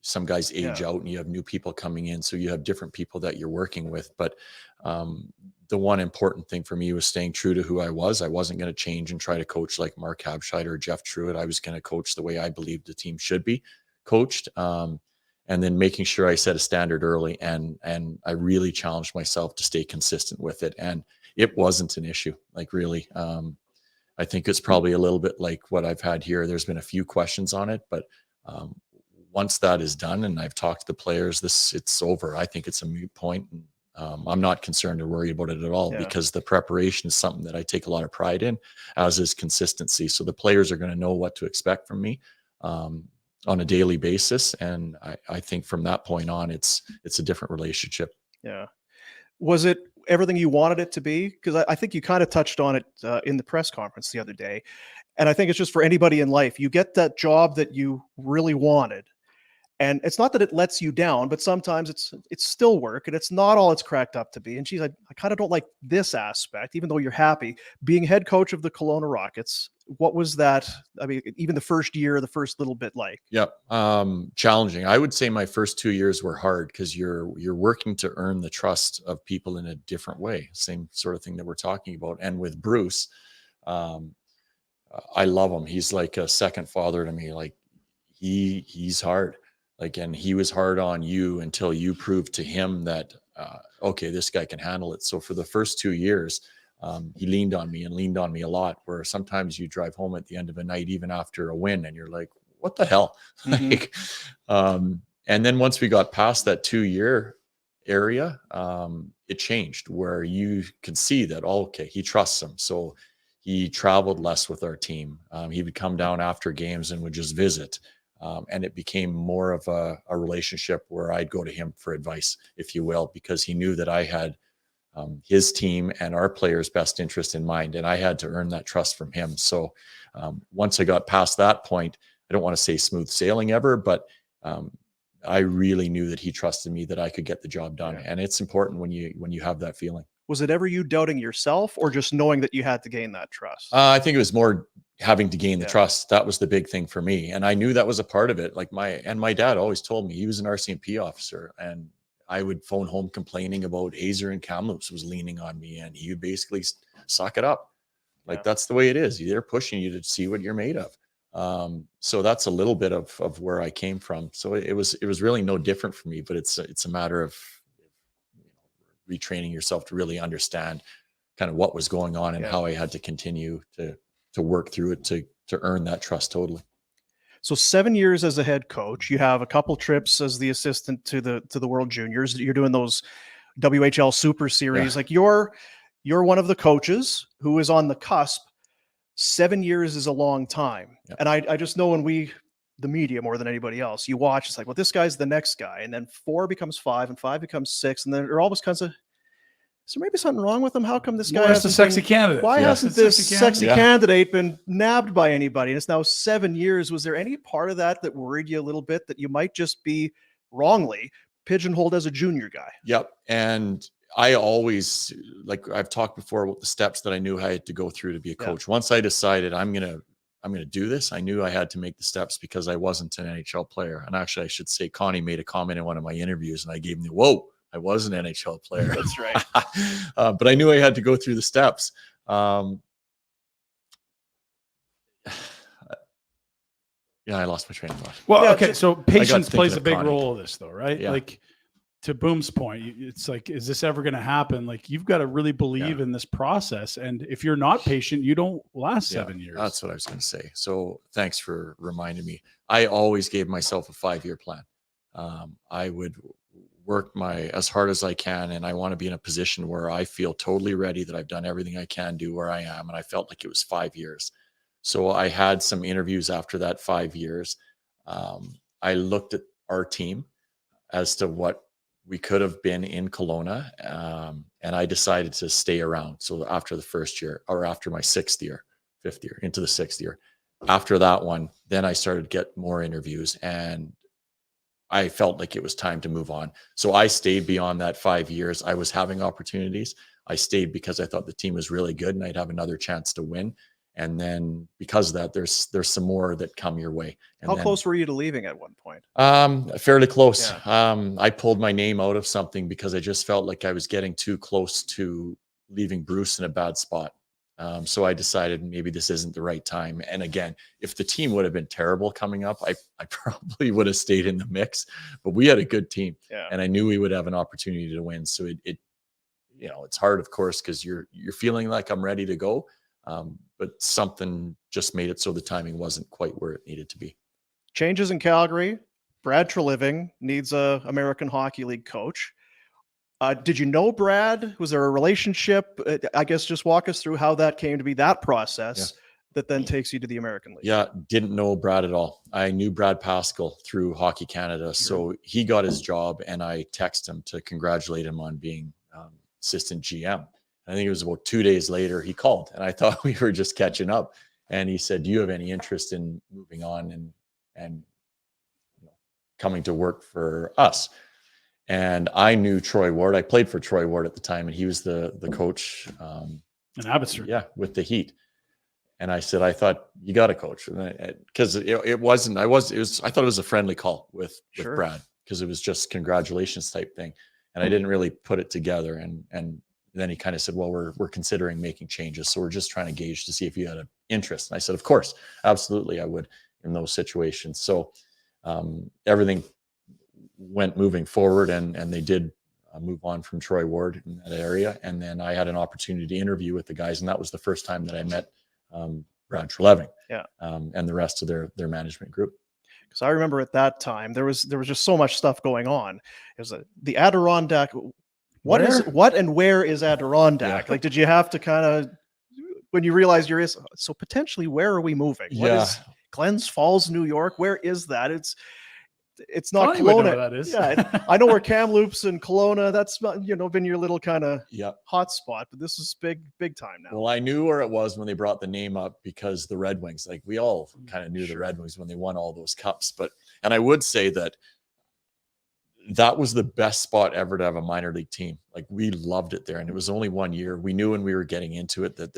[SPEAKER 3] Some guys age out, and you have new people coming in, so you have different people that you're working with. But the one important thing for me was staying true to who I was. I wasn't going to change and try to coach like Mark Habscheid or Jeff Truitt. I was going to coach the way I believed the team should be coached. And then making sure I set a standard early, and I really challenged myself to stay consistent with it. And it wasn't an issue. Like, really, I think it's probably a little bit like what I've had here. There's been a few questions on it, but once that is done and I've talked to the players, it's over. I think it's a moot point. And I'm not concerned or worried about it at all, because the preparation is something that I take a lot of pride in, as is consistency. So the players are going to know what to expect from me on a daily basis. And I think from that point on, it's a different relationship.
[SPEAKER 1] Yeah. Was it everything you wanted it to be? Because I think you kind of touched on it in the press conference the other day. And I think it's just for anybody in life, you get that job that you really wanted. And it's not that it lets you down, but sometimes it's still work, and it's not all it's cracked up to be. And geez, I kind of don't like this aspect, even though you're happy. Being head coach of the Kelowna Rockets, what was that? I mean, even the first year, the first little bit like?
[SPEAKER 3] Yep. Challenging. I would say my first 2 years were hard, because you're working to earn the trust of people in a different way. Same sort of thing that we're talking about. And with Bruce, I love him. He's like a second father to me. Like, he's hard. Like, and he was hard on you until you proved to him that, okay, this guy can handle it. So for the first 2 years, he leaned on me a lot, where sometimes you drive home at the end of a night, even after a win, and you're like, what the hell? Like, and then once we got past that 2-year area, it changed, where you could see that, okay, he trusts him. So he traveled less with our team. He would come down after games and would just visit. And it became more of a relationship where I'd go to him for advice, if you will, because he knew that I had his team and our players' best interest in mind, and I had to earn that trust from him. So once I got past that point, I don't want to say smooth sailing ever, but I really knew that he trusted me, that I could get the job done. And it's important when you have that feeling.
[SPEAKER 1] Was it ever you doubting yourself, or just knowing that you had to gain that trust?
[SPEAKER 3] I think it was more having to gain the trust. That was the big thing for me. And I knew that was a part of it. Like, my dad always told me, he was an RCMP officer, and I would phone home complaining about Hazer and Kamloops was leaning on me, and he would basically suck it up. Like, that's the way it is. They're pushing you to see what you're made of. So that's a little bit of where I came from. So it was really no different for me, but it's a matter of retraining yourself to really understand kind of what was going on and how I had to continue to work through it to earn that trust totally.
[SPEAKER 1] So 7 years as a head coach, you have a couple trips as the assistant to the World Juniors. You're doing those WHL Super Series.
[SPEAKER 3] Yeah.
[SPEAKER 1] Like you're one of the coaches who is on the cusp. 7 years is a long time.
[SPEAKER 3] Yep.
[SPEAKER 1] And I just know when the media more than anybody else, you watch, it's like, well, this guy's the next guy. And then 4 becomes 5 and 5 becomes 6. And then there are always kinds of, is there maybe something wrong with him? How come this guy
[SPEAKER 4] Where's the
[SPEAKER 1] hasn't
[SPEAKER 4] sexy
[SPEAKER 1] been-
[SPEAKER 4] candidate?
[SPEAKER 1] Why
[SPEAKER 3] Yeah.
[SPEAKER 1] hasn't
[SPEAKER 4] The
[SPEAKER 1] this
[SPEAKER 4] sexy
[SPEAKER 1] sexy
[SPEAKER 3] candidate.
[SPEAKER 1] candidate been nabbed by anybody? And it's now 7 years. Was there any part of that worried you a little bit that you might just be wrongly pigeonholed as a junior guy?
[SPEAKER 3] Yep. And I always, like I've talked before about the steps that I knew I had to go through to be a
[SPEAKER 1] Yeah.
[SPEAKER 3] coach. Once I decided I'm going to do this, I knew I had to make the steps because I wasn't an NHL player. And actually I should say Connie made a comment in one of my interviews and I gave him the, whoa, I was an NHL player.
[SPEAKER 1] That's right.
[SPEAKER 3] But I knew I had to go through the steps. Yeah, I lost my train of thought.
[SPEAKER 4] Well,
[SPEAKER 1] Yeah,
[SPEAKER 4] okay. So patience
[SPEAKER 3] thinking
[SPEAKER 4] plays a
[SPEAKER 3] of
[SPEAKER 4] big
[SPEAKER 3] Connie.
[SPEAKER 4] role of this, though, right?
[SPEAKER 3] Yeah.
[SPEAKER 4] Like to Boom's point, it's like, is this ever going to happen? Like you've got to really believe in this process, and if you're not patient, you don't last 7 years.
[SPEAKER 3] That's what I was going to say. So thanks for reminding me. I always gave myself a 5-year plan. I would work as hard as I can, and I want to be in a position where I feel totally ready that I've done everything I can do where I am. And I felt like it was 5 years. So I had some interviews after that 5 years. I looked at our team as to what we could have been in Kelowna. And I decided to stay around. So after the first year, or after my 5th year, into the 6th year, after that one, then I started to get more interviews and I felt like it was time to move on. So I stayed beyond that 5 years. I was having opportunities. I stayed because I thought the team was really good and I'd have another chance to win. And then because of that, there's some more that come your way. And
[SPEAKER 1] How close were you to leaving at one point?
[SPEAKER 3] Fairly close.
[SPEAKER 1] Yeah.
[SPEAKER 3] I pulled my name out of something because I just felt like I was getting too close to leaving Bruce in a bad spot. So I decided maybe this isn't the right time. And again, if the team would have been terrible coming up, I probably would have stayed in the mix, but we had a good team and I knew we would have an opportunity to win. So it it's hard, of course, because you're feeling like I'm ready to go. But something just made it so the timing wasn't quite where it needed to be.
[SPEAKER 1] Changes in Calgary. Brad Treliving needs a American Hockey League coach. Did you know Brad? Was there a relationship? I guess just walk us through how that came to be, that process that then takes you to the American League.
[SPEAKER 3] Yeah, didn't know Brad at all. I knew Brad Pascal through Hockey Canada. So he got his job and I texted him to congratulate him on being assistant GM. I think it was about 2 days later he called and I thought we were just catching up. And he said, do you have any interest in moving on and coming to work for us? And I knew Troy Ward. I played for Troy Ward at the time and he was the coach.
[SPEAKER 4] In Abbotsford.
[SPEAKER 3] Yeah, with the Heat. And I said, I thought you got to coach. Because it wasn't, I thought it was a friendly call with Brad because it was just congratulations type thing. And I didn't really put it together. And then he kind of said, well, we're considering making changes. So we're just trying to gauge to see if you had an interest. And I said, of course, absolutely. I would in those situations. So everything went moving forward and they did move on from Troy Ward in that area. And then I had an opportunity to interview with the guys. And that was the first time that I met Brad Treliving and the rest of their management group.
[SPEAKER 1] Because I remember at that time, there was just so much stuff going on. It was the Adirondack. What and where is Adirondack?
[SPEAKER 3] Yeah.
[SPEAKER 1] Like, did you have to kind of, when you realized so potentially, where are we moving? What is Glens Falls, New York? Where is that? It's not
[SPEAKER 4] I don't even know
[SPEAKER 1] Kelowna.
[SPEAKER 4] where that is.
[SPEAKER 1] Yeah, I know where Kamloops and Kelowna. That's been your little kind of hot spot, but this is big time now.
[SPEAKER 3] Well, I knew where it was when they brought the name up because the Red Wings, like we all kind of knew the Red Wings when they won all those cups. And I would say that was the best spot ever to have a minor league team. Like we loved it there. And it was only 1 year. We knew when we were getting into it that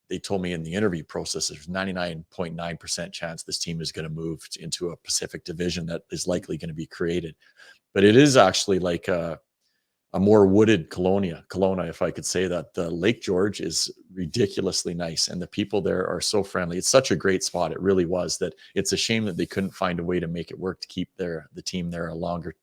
[SPEAKER 3] they told me in the interview process, there's 99.9% chance this team is going to move into a Pacific division that is likely going to be created. But it is actually like a more wooded Kelowna, if I could say that. The Lake George is ridiculously nice and the people there are so friendly. It's such a great spot. It really was that it's a shame that they couldn't find a way to make it work to keep the team there a longer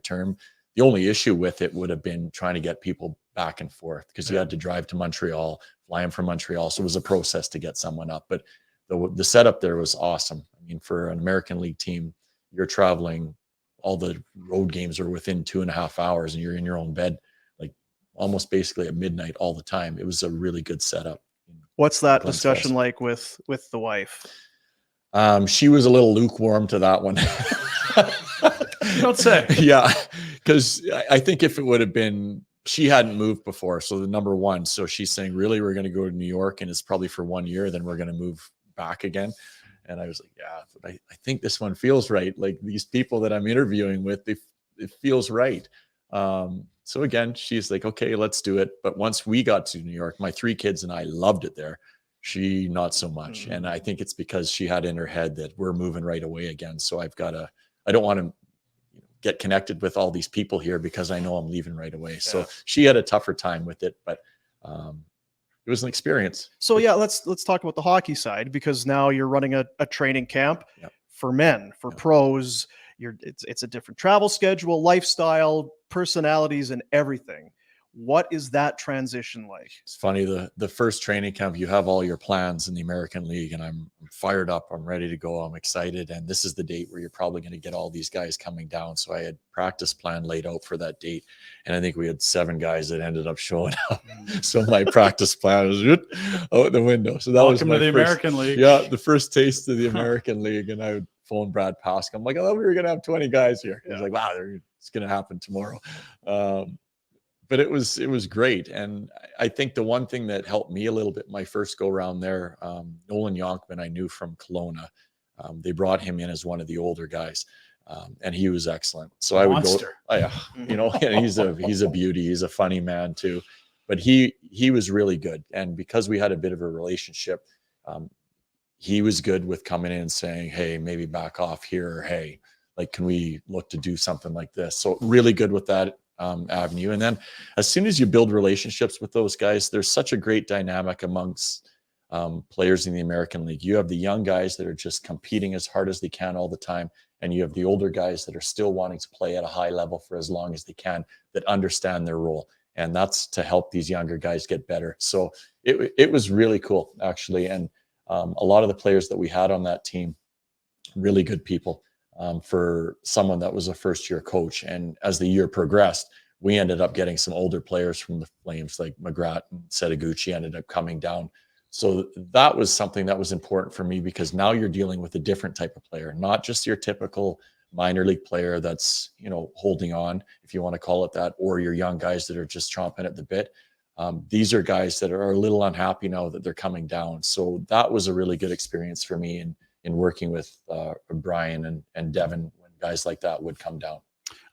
[SPEAKER 3] term. The only issue with it would have been trying to get people back and forth because you had to drive to Montreal, fly in from Montreal. So it was a process to get someone up, but the setup there was awesome. I mean, for an American League team, you're traveling, all the road games are within 2.5 hours and you're in your own bed, like almost basically at midnight all the time. It was a really good setup.
[SPEAKER 1] What's that
[SPEAKER 3] Glens
[SPEAKER 1] discussion
[SPEAKER 3] Falls.
[SPEAKER 1] like with the wife?
[SPEAKER 3] She was a little lukewarm to that one.
[SPEAKER 4] You don't say.
[SPEAKER 3] Yeah, because I think if it would have been, she hadn't moved before, so the number one. So she's saying, really, we're going to go to New York, and it's probably for 1 year, then we're going to move back again. And I was like, yeah, but I think this one feels right. Like these people that I'm interviewing with, it feels right. So again, she's like, okay, let's do it. But once we got to New York, my 3 kids and I loved it there. She not so much. And I think it's because she had in her head that we're moving right away again. So I don't want to get connected with all these people here because I know I'm leaving right away. Yeah. So she had a tougher time with it, but it was an experience.
[SPEAKER 1] So yeah, let's talk about the hockey side, because now you're running a training camp for men, for pros. It's a different travel schedule, lifestyle, personalities, and everything. What is that transition like?
[SPEAKER 3] It's funny, the first training camp, you have all your plans in the American League, and I'm fired up, I'm ready to go, I'm excited, and this is the date where you're probably going to get all these guys coming down. So I had practice plan laid out for that date, and I think we had 7 guys that ended up showing up. So my practice plan was out the window. So that was my
[SPEAKER 4] to the
[SPEAKER 3] first,
[SPEAKER 4] American League.
[SPEAKER 3] Yeah, the first taste of the American League, and I would phone Brad Pask. I'm like, I thought we were going to have 20 guys here. He's like, wow, it's going to happen tomorrow. But it was great. And I think the one thing that helped me a little bit my first go around there, Nolan Yonkman, I knew from Kelowna. They brought him in as one of the older guys, and he was excellent. So I would go, and he's a beauty. He's a funny man too, but he was really good. And because we had a bit of a relationship, he was good with coming in and saying, hey, maybe back off here, or hey, like, can we look to do something like this? So really good with that avenue. And then as soon as you build relationships with those guys, there's such a great dynamic amongst players in the American League. You have the young guys that are just competing as hard as they can all the time, and you have the older guys that are still wanting to play at a high level for as long as they can, that understand their role, and that's to help these younger guys get better. So it was really cool, actually. And a lot of the players that we had on that team, really good people. For someone that was a first-year coach. And as the year progressed, we ended up getting some older players from the Flames, like McGrath and Setaguchi ended up coming down. So that was something that was important for me, because now you're dealing with a different type of player, not just your typical minor league player that's, holding on, if you want to call it that, or your young guys that are just chomping at the bit. These are guys that are a little unhappy now that they're coming down. So that was a really good experience for me in working with Brian and Devin when guys like that would come down.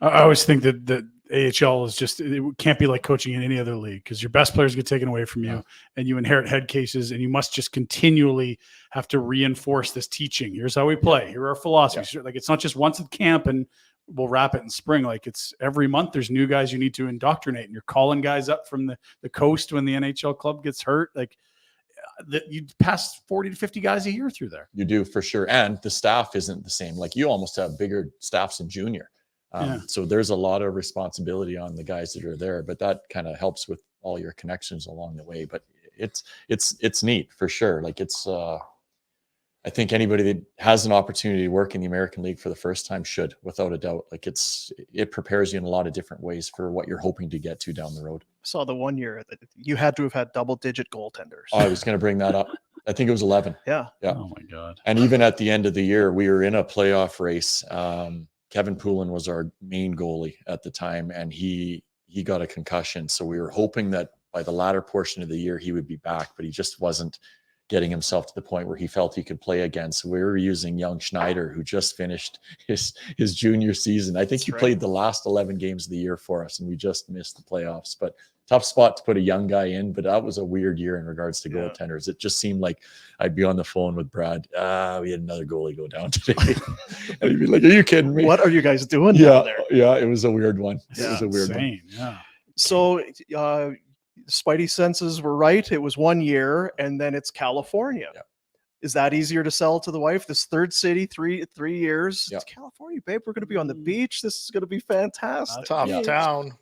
[SPEAKER 4] I always think that the AHL is just, it can't be like coaching in any other league, because your best players get taken away from you and you inherit head cases, and you must just continually have to reinforce this teaching. Here's how we play. Here are our philosophies. Like, it's not just once at camp and we'll wrap it in spring. Like, it's every month there's new guys you need to indoctrinate, and you're calling guys up from the coast when the NHL club gets hurt. Like, that you pass 40 to 50 guys a year through there.
[SPEAKER 3] You do, for sure. And the staff isn't the same. Like, you almost have bigger staffs in junior. So there's a lot of responsibility on the guys that are there, but that kind of helps with all your connections along the way. But it's neat, for sure. Like, it's I think anybody that has an opportunity to work in the American League for the first time should, without a doubt. Like, it prepares you in a lot of different ways for what you're hoping to get to down the road.
[SPEAKER 1] I saw the 1 year that you had to have had double-digit goaltenders.
[SPEAKER 3] Oh, I was going to bring that up. I think it was 11.
[SPEAKER 1] Yeah.
[SPEAKER 4] Oh my God.
[SPEAKER 3] And even at the end of the year, we were in a playoff race. Kevin Poulin was our main goalie at the time, and he got a concussion. So we were hoping that by the latter portion of the year, he would be back, but he just wasn't getting himself to the point where he felt he could play again. So we were using young Schneider, who just finished his junior season. I think he played the last 11 games of the year for us, and we just missed the playoffs. But tough spot to put a young guy in, but that was a weird year in regards to goaltenders. It just seemed like I'd be on the phone with Brad. We had another goalie go down today. And he'd be like, are you kidding me?
[SPEAKER 1] What are you guys doing down there?
[SPEAKER 3] Yeah, it was a weird one.
[SPEAKER 1] Yeah,
[SPEAKER 3] it was a weird one.
[SPEAKER 4] Yeah.
[SPEAKER 1] So Spidey senses were right. It was 1 year, and then it's California.
[SPEAKER 3] Yeah.
[SPEAKER 1] Is that easier to sell to the wife? This third city, three years.
[SPEAKER 3] Yeah.
[SPEAKER 1] It's California, babe. We're going to be on the beach. This is going to be fantastic.
[SPEAKER 2] Top town.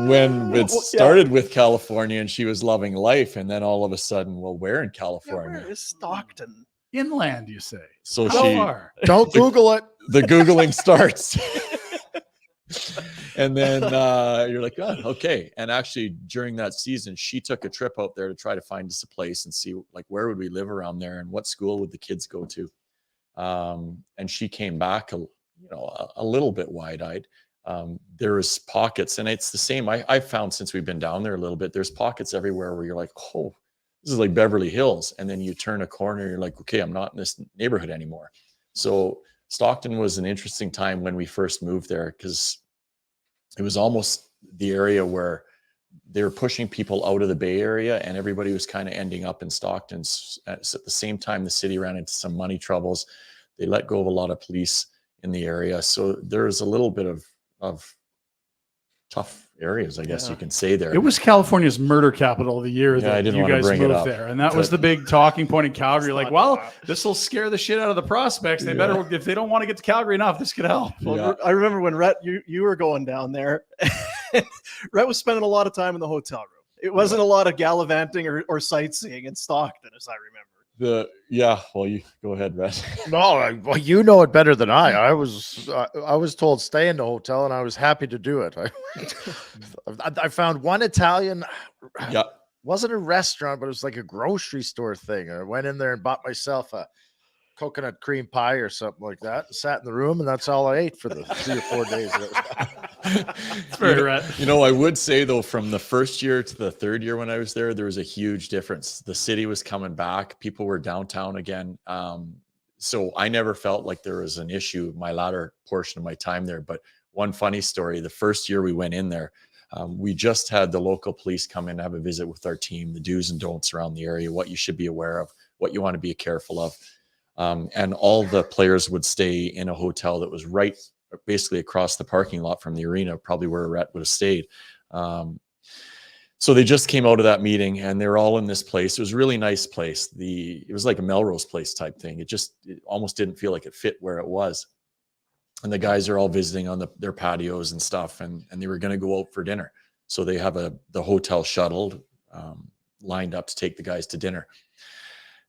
[SPEAKER 3] When it started with California and she was loving life, and then all of a sudden, well, we're in
[SPEAKER 1] Yeah,
[SPEAKER 3] California.
[SPEAKER 1] where is Stockton?
[SPEAKER 4] Inland, you say?
[SPEAKER 3] So
[SPEAKER 4] How
[SPEAKER 3] she,
[SPEAKER 4] far?
[SPEAKER 2] Don't Google it.
[SPEAKER 3] the Googling starts. And then you're like, oh, okay. And actually during that season, she took a trip out there to try to find us a place and see like where would we live around there and what school would the kids go to. And she came back, a little bit wide-eyed. There was pockets, and it's the same. I've found since we've been down there a little bit, there's pockets everywhere where you're like, oh, this is like Beverly Hills. And then you turn a corner, you're like, okay, I'm not in this neighborhood anymore. So Stockton was an interesting time when we first moved there because it was almost the area where they were pushing people out of the Bay Area and everybody was kind of ending up in Stockton. At the same time, the city ran into some money troubles. They let go of a lot of police in the area. So there's a little bit of tough areas, I guess you can say there.
[SPEAKER 4] It was California's murder capital the year
[SPEAKER 3] I
[SPEAKER 4] that
[SPEAKER 3] didn't
[SPEAKER 4] you
[SPEAKER 3] want to
[SPEAKER 4] guys
[SPEAKER 3] bring it
[SPEAKER 4] moved
[SPEAKER 3] up,
[SPEAKER 4] there. And that was the big talking point in Calgary. Like, well, this will scare the shit out of the prospects. They better, if they don't want to get to Calgary enough, this could help.
[SPEAKER 1] Well, I remember when Rhett, you were going down there. Rhett was spending a lot of time in the hotel room. It wasn't a lot of gallivanting or sightseeing in Stockton, as I remember.
[SPEAKER 3] Well, you go ahead, Rhett.
[SPEAKER 2] No, well, you know it better than I. I was told stay in the hotel, and I was happy to do it. I found one Italian.
[SPEAKER 3] Yeah,
[SPEAKER 2] wasn't a restaurant, but it was like a grocery store thing. I went in there and bought myself a coconut cream pie or something like that. Sat in the room, and that's all I ate for the 3 or 4 days.
[SPEAKER 4] It's very right.
[SPEAKER 3] I would say though, from the first year to the third year when I was there was a huge difference. The city was coming back. People were downtown again. So I never felt like there was an issue my latter portion of my time there. But one funny story, the first year we went in there, we just had the local police come in and have a visit with our team, the do's and don'ts around the area, what you should be aware of, what you want to be careful of. And all the players would stay in a hotel that was right basically across the parking lot from the arena, probably where Rhett would have stayed. So they just came out of that meeting and they were all in this place. It was a really nice place. It was like a Melrose Place type thing. It almost didn't feel like it fit where it was. And the guys are all visiting on their patios and stuff. And they were going to go out for dinner. So they have the hotel shuttle lined up to take the guys to dinner.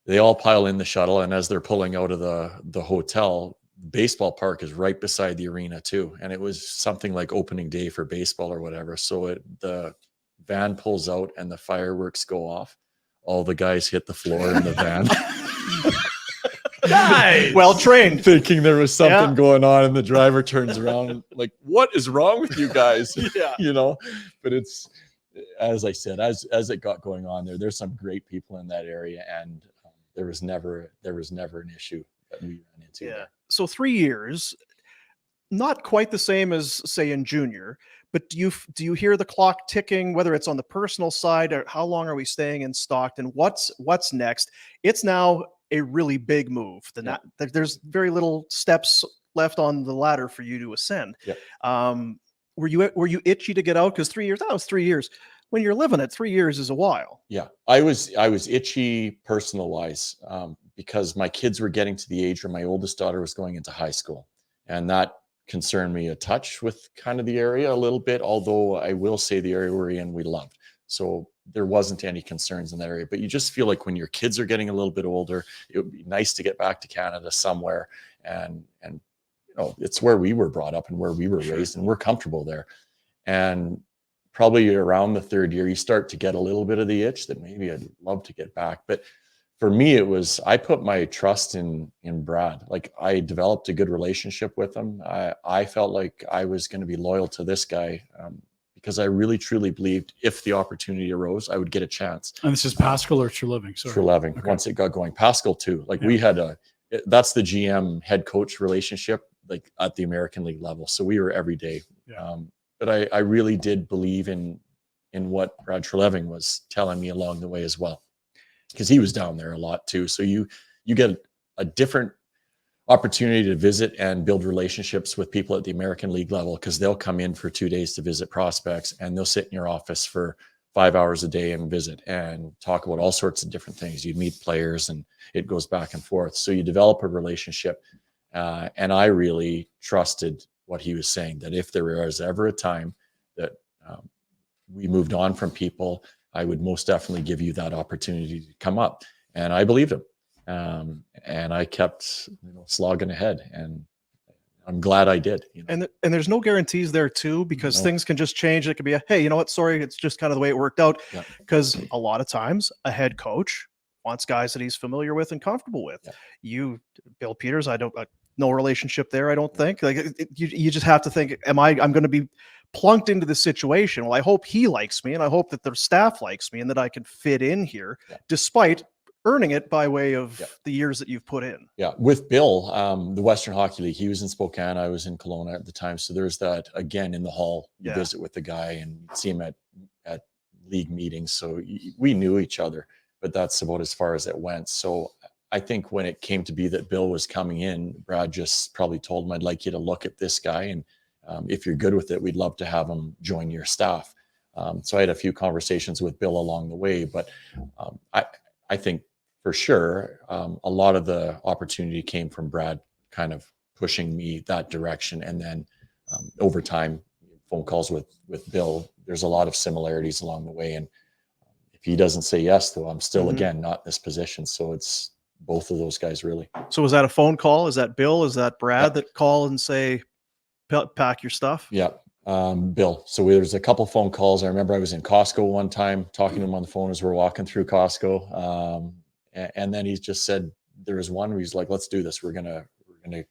[SPEAKER 3] They all pile in the shuttle, and as they're pulling out of the hotel, baseball park is right beside the arena too. And it was something like opening day for baseball or whatever. So the van pulls out and the fireworks go off. All the guys hit the floor in the van.
[SPEAKER 4] Nice.
[SPEAKER 1] Well trained.
[SPEAKER 3] Thinking there was something going on, and the driver turns around like, what is wrong with you guys?
[SPEAKER 1] Yeah.
[SPEAKER 3] But it's, as I said, as it got going on there's some great people in that area, and there was never an issue that we ran into.
[SPEAKER 1] Yeah. So 3 years, not quite the same as say in junior, but do you hear the clock ticking, whether it's on the personal side or how long are we staying in Stockton? What's next? It's now a really big move. There's very little steps left on the ladder for you to ascend.
[SPEAKER 3] Yeah.
[SPEAKER 1] Were you itchy to get out? Because 3 years, that was 3 years. When you're living it, 3 years is a while.
[SPEAKER 3] Yeah, I was itchy personal wise because my kids were getting to the age where my oldest daughter was going into high school, and that concerned me a touch with kind of the area a little bit. Although I will say the area we're in, we loved, so there wasn't any concerns in that area. But you just feel like when your kids are getting a little bit older, it would be nice to get back to Canada somewhere, and it's where we were brought up and where we were raised, and we're comfortable there, and probably around the third year, you start to get a little bit of the itch that maybe I'd love to get back. But for me, I put my trust in Brad. Like, I developed a good relationship with him. I felt like I was going to be loyal to this guy because I really, truly believed if the opportunity arose, I would get a chance.
[SPEAKER 4] And this is Pascal or Treliving? Sorry.
[SPEAKER 3] Treliving. Okay. Once it got going. Pascal too. Like we had that's the GM head coach relationship, like at the American League level. So we were every day.
[SPEAKER 4] Yeah.
[SPEAKER 3] But I really did believe in what Brad Treliving was telling me along the way as well, because he was down there a lot too. So you get a different opportunity to visit and build relationships with people at the American League level, because they'll come in for 2 days to visit prospects, and they'll sit in your office for 5 hours a day and visit and talk about all sorts of different things. You'd meet players, and it goes back and forth. So you develop a relationship, and I really trusted what he was saying, that if there was ever a time that we moved on from people, I would most definitely give you that opportunity to come up. And I believed him. And I kept slogging ahead, and I'm glad I did.
[SPEAKER 1] And there's no guarantees there too, because
[SPEAKER 3] No.
[SPEAKER 1] things can just change. It could be hey, you know what? Sorry, it's just kind of the way it worked out.
[SPEAKER 3] Yeah.
[SPEAKER 1] Because a lot of times a head coach wants guys that he's familiar with and comfortable with.
[SPEAKER 3] Yeah.
[SPEAKER 1] Bill Peters, no relationship there. I don't think you just have to think, I'm going to be plunked into this situation. Well, I hope he likes me, and I hope that the staff likes me, and that I can fit in here, despite earning it by way of the years that you've put in.
[SPEAKER 3] Yeah. With Bill, the Western Hockey League, he was in Spokane. I was in Kelowna at the time. So there's that again in the hall, you visit with the guy and see him at league meetings. So we knew each other, but that's about as far as it went. So I think when it came to be that Bill was coming in, Brad just probably told him, I'd like you to look at this guy. And if you're good with it, we'd love to have him join your staff. So I had a few conversations with Bill along the way, but I think for sure, a lot of the opportunity came from Brad kind of pushing me that direction. And then over time, phone calls with Bill, there's a lot of similarities along the way. And if he doesn't say yes, though, I'm still, again, not in this position. So it's both of those guys, really.
[SPEAKER 1] So is that a phone call? Is that Bill? Is that Brad that call and say, pack your stuff?
[SPEAKER 3] Yeah. Bill. So there's a couple phone calls. I remember I was in Costco one time talking to him on the phone as we're walking through Costco. And then he just said, there was one where he's like, let's do this. We're going to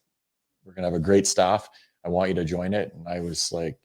[SPEAKER 3] have a great staff. I want you to join it. And I was like,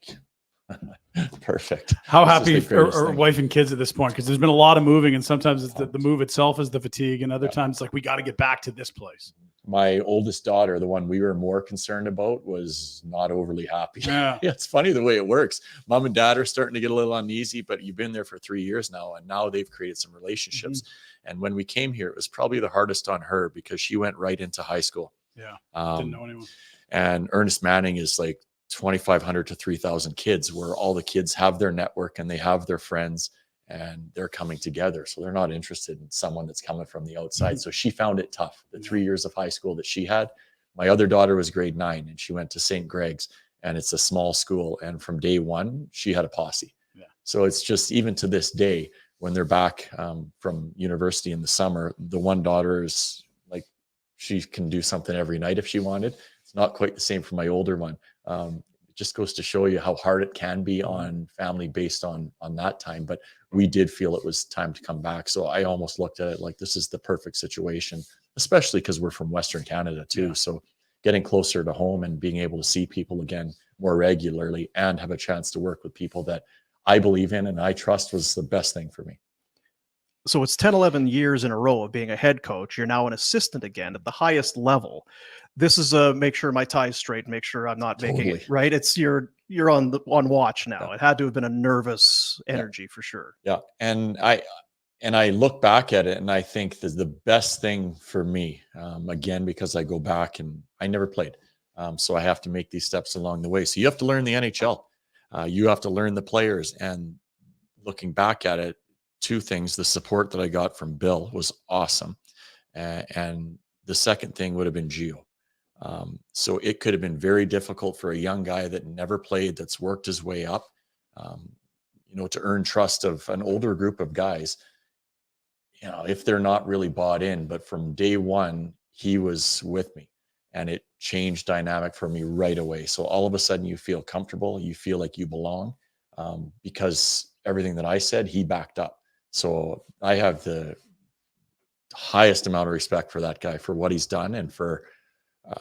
[SPEAKER 3] perfect.
[SPEAKER 4] How happy are wife and kids at this point? Because there's been a lot of moving, and sometimes it's the move itself is the fatigue, and other times it's like, we got to get back to this place.
[SPEAKER 3] My oldest daughter, the one we were more concerned about, was not overly happy.
[SPEAKER 4] Yeah.
[SPEAKER 3] It's funny the way it works. Mom and dad are starting to get a little uneasy, but you've been there for 3 years now, and now they've created some relationships. And when we came here, it was probably the hardest on her because she went right into high school.
[SPEAKER 4] Yeah. Didn't know anyone.
[SPEAKER 3] And Ernest Manning is like 2,500 to 3,000 kids, where all the kids have their network and they have their friends and they're coming together. So they're not interested in someone that's coming from the outside. So she found it tough. The 3 years of high school that she had. My other daughter was grade 9 and she went to St. Greg's, and it's a small school. And from day one, she had a posse. Yeah. So it's just, even to this day, when they're back from university in the summer, the one daughter is like, she can do something every night if she wanted. It's not quite the same for my older one. It just goes to show you how hard it can be on family based on that time. But we did feel it was time to come back. So I almost looked at it like, this is the perfect situation, especially because we're from Western Canada too. Yeah. So getting closer to home and being able to see people again more regularly and have a chance to work with people that I believe in and I trust was the best thing for me.
[SPEAKER 1] So it's 10, 11 years in a row of being a head coach. You're now an assistant again at the highest level. This is make sure my tie's straight, make sure I'm not making it right. It's you're on watch now. Yeah. It had to have been a nervous energy for sure.
[SPEAKER 3] Yeah. And I look back at it and I think that the best thing for me, again, because I go back and I never played. So I have to make these steps along the way. So you have to learn the NHL. You have to learn the players. And looking back at it, two things: the support that I got from Bill was awesome. And the second thing would have been Gio. So it could have been very difficult for a young guy that never played, that's worked his way up, to earn trust of an older group of guys, if they're not really bought in. But from day one, he was with me, and it changed dynamic for me right away. So all of a sudden you feel comfortable, you feel like you belong, because everything that I said, he backed up. So I have the highest amount of respect for that guy, for what he's done and for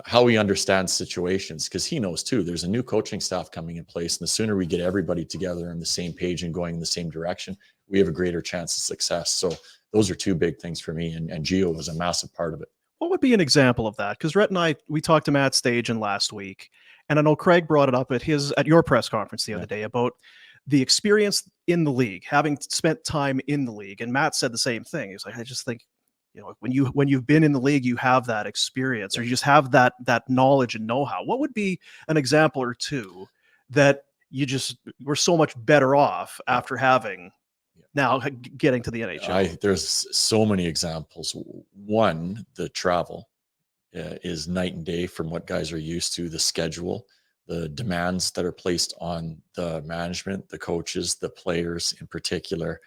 [SPEAKER 3] how he understands situations, because he knows too, there's a new coaching staff coming in place. And the sooner we get everybody together on the same page and going in the same direction, we have a greater chance of success. So those are two big things for me. And Gio was a massive part of it.
[SPEAKER 1] What would be an example of that? Because Rhett and we talked to Matt Stajan last week, and I know Craig brought it up at your press conference the other day about the experience in the league, having spent time in the league. And Matt said the same thing. He's like, I just think, when you've been in the league, you have that experience, or you just have that knowledge and know-how. What would be an example or two that you just were so much better off after having now getting to the NHL?
[SPEAKER 3] There's so many examples. One, the travel is night and day from what guys are used to, the schedule, the demands that are placed on the management, the coaches, the players in particular.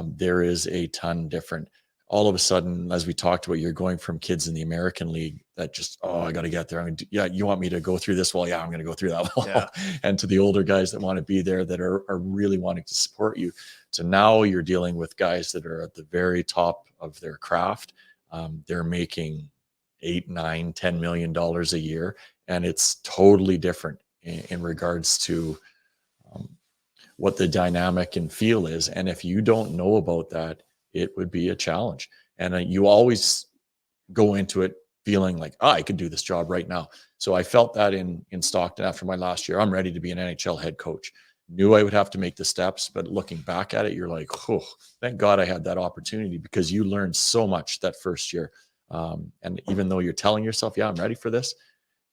[SPEAKER 3] There is a ton different. all of a sudden, as we talked about, you're going from kids in the American League that just, oh, I got to get there. Yeah, you want me to go through this wall? Yeah, I'm going to go through that wall.
[SPEAKER 1] Yeah.
[SPEAKER 3] And to the older guys that want to be there, that are really wanting to support you. So now you're dealing with guys that are at the very top of their craft. They're making $8, $9, $10 million a year, and it's totally different in regards to what the dynamic and feel is. And if you don't know about that, it would be a challenge. And you always go into it feeling like, oh, I could do this job right now. So I felt that in Stockton after my last year. I'm ready to be an NHL head coach. Knew I would have to make the steps, but looking back at it, you're like, oh, thank God I had that opportunity, because you learned so much that first year. And even though you're telling yourself, yeah, I'm ready for this,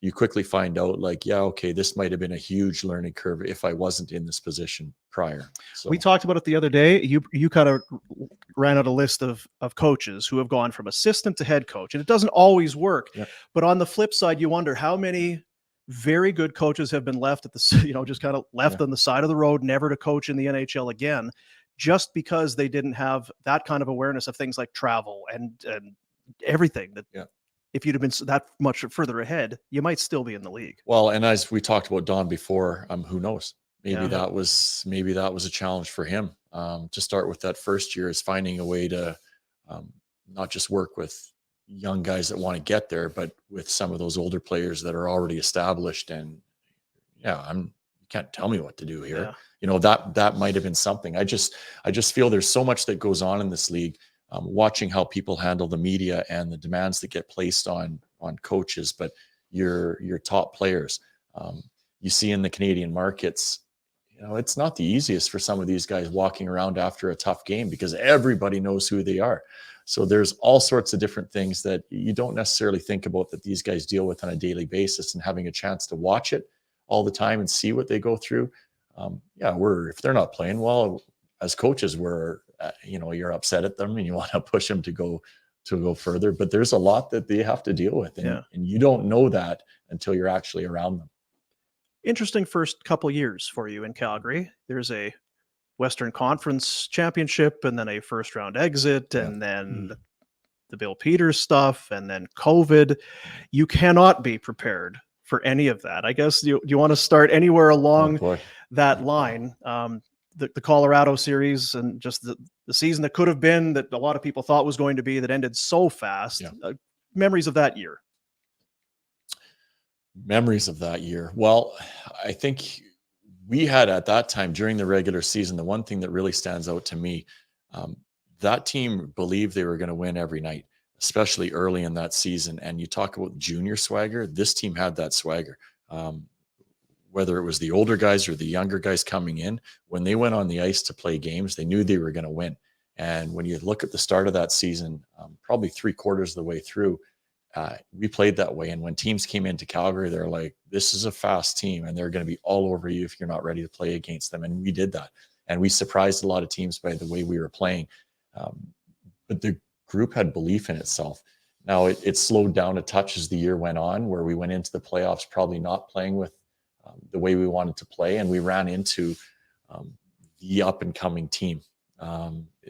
[SPEAKER 3] you quickly find out like, yeah, okay, this might have been a huge learning curve if I wasn't in this position prior. So
[SPEAKER 1] We talked about it the other day. You kind of ran out a list of coaches who have gone from assistant to head coach, and it doesn't always work.
[SPEAKER 3] Yeah.
[SPEAKER 1] But on the flip side, you wonder how many very good coaches have been left at the, just kind of left on the side of the road, never to coach in the NHL again, just because they didn't have that kind of awareness of things like travel and everything that. Yeah. If you'd have been that much further ahead, you might still be in the league.
[SPEAKER 3] Well, and as we talked about Don before, who knows? Maybe
[SPEAKER 1] Yeah.
[SPEAKER 3] that was a challenge for him to start with that first year, is finding a way to not just work with young guys that want to get there, but with some of those older players that are already established. And yeah, you can't tell me what to do here.
[SPEAKER 1] Yeah.
[SPEAKER 3] That might have been something. I just feel there's so much that goes on in this league. Watching how people handle the media and the demands that get placed on coaches, but your top players, you see in the Canadian markets, it's not the easiest for some of these guys walking around after a tough game, because everybody knows who they are. So there's all sorts of different things that you don't necessarily think about that these guys deal with on a daily basis, and having a chance to watch it all the time and see what they go through. If they're not playing well, as coaches, you're upset at them and you want to push them to go further, but there's a lot that they have to deal with, and you don't know that until you're actually around them.
[SPEAKER 1] Interesting first couple years for you in Calgary. There's a Western Conference championship, and then a first round exit, and then the Bill Peters stuff, and then COVID. You cannot be prepared for any of that. I guess you want to start anywhere along that line. The Colorado series, and just the season that could have been, that a lot of people thought was going to be, that ended so fast. Memories of that year.
[SPEAKER 3] Memories of that year. Well, I think we had at that time during the regular season, the one thing that really stands out to me, that team believed they were going to win every night, especially early in that season. And you talk about junior swagger, this team had that swagger. Whether it was the older guys or the younger guys coming in, when they went on the ice to play games, they knew they were going to win. And when you look at the start of that season, probably 3/4 of the way through, we played that way. And when teams came into Calgary, they're like, this is a fast team, and they're going to be all over you if you're not ready to play against them. And we did that. And we surprised a lot of teams by the way we were playing. But the group had belief in itself. Now it slowed down a touch as the year went on, where we went into the playoffs probably not playing with the way we wanted to play, and we ran into the up and coming team.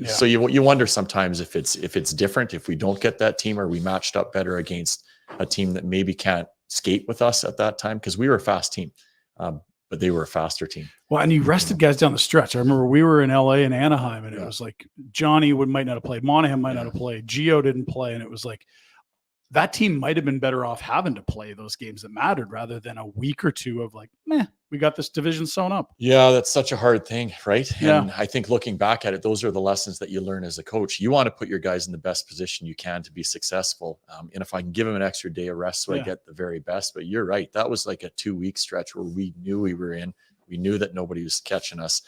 [SPEAKER 3] So you wonder sometimes if it's different, if we don't get that team, or we matched up better against a team that maybe can't skate with us at that time, because we were a fast team, but they were a faster team.
[SPEAKER 4] Well, and you rested guys down the stretch. I remember we were in LA and Anaheim, and it was like Johnny might not have played, Monahan might not have played, Gio didn't play, and it was like that team might have been better off having to play those games that mattered, rather than a week or two of like, we got this division sewn up. Yeah,
[SPEAKER 3] that's such a hard thing, right? And I think looking back at it, those are the lessons that you learn as a coach. You want to put your guys in the best position you can to be successful. And if I can give them an extra day of rest so I get the very best. But you're right. That was like a 2-week stretch where we knew we were in. We knew that nobody was catching us.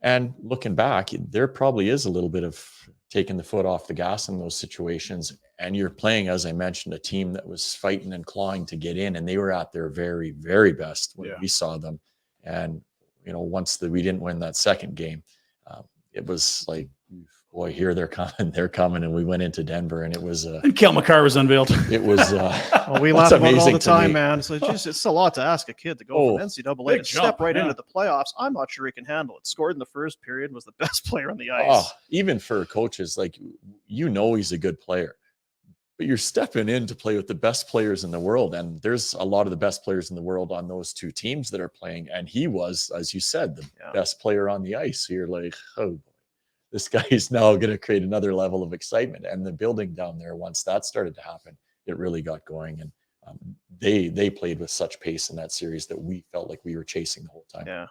[SPEAKER 3] And looking back, there probably is a little bit of taking the foot off the gas in those situations. And you're playing, as I mentioned, a team that was fighting and clawing to get in, and they were at their very, very best when we saw them. And, once we didn't win that second game, it was like, boy, here they're coming. And we went into Denver, and it was
[SPEAKER 4] And Kel McCarr was unveiled.
[SPEAKER 3] it was
[SPEAKER 1] Well, we
[SPEAKER 3] it's
[SPEAKER 1] laugh about it all
[SPEAKER 3] amazing
[SPEAKER 1] the
[SPEAKER 3] to
[SPEAKER 1] time,
[SPEAKER 3] me.
[SPEAKER 1] man. So it's a lot to ask a kid to go
[SPEAKER 3] Oh,
[SPEAKER 1] from NCAA
[SPEAKER 4] big
[SPEAKER 1] to
[SPEAKER 4] jump,
[SPEAKER 1] step right
[SPEAKER 4] yeah.
[SPEAKER 1] into the playoffs. I'm not sure he can handle it. Scored in the first period, was the best player on the ice.
[SPEAKER 3] Oh, even for coaches, like, he's a good player, but you're stepping in to play with the best players in the world. And there's a lot of the best players in the world on those two teams that are playing. And he was, as you said, the best player on the ice. So you're like, oh, this guy is now going to create another level of excitement. And the building down there, once that started to happen, it really got going. And they played with such pace in that series that we felt like we were chasing the whole time.
[SPEAKER 1] Yeah.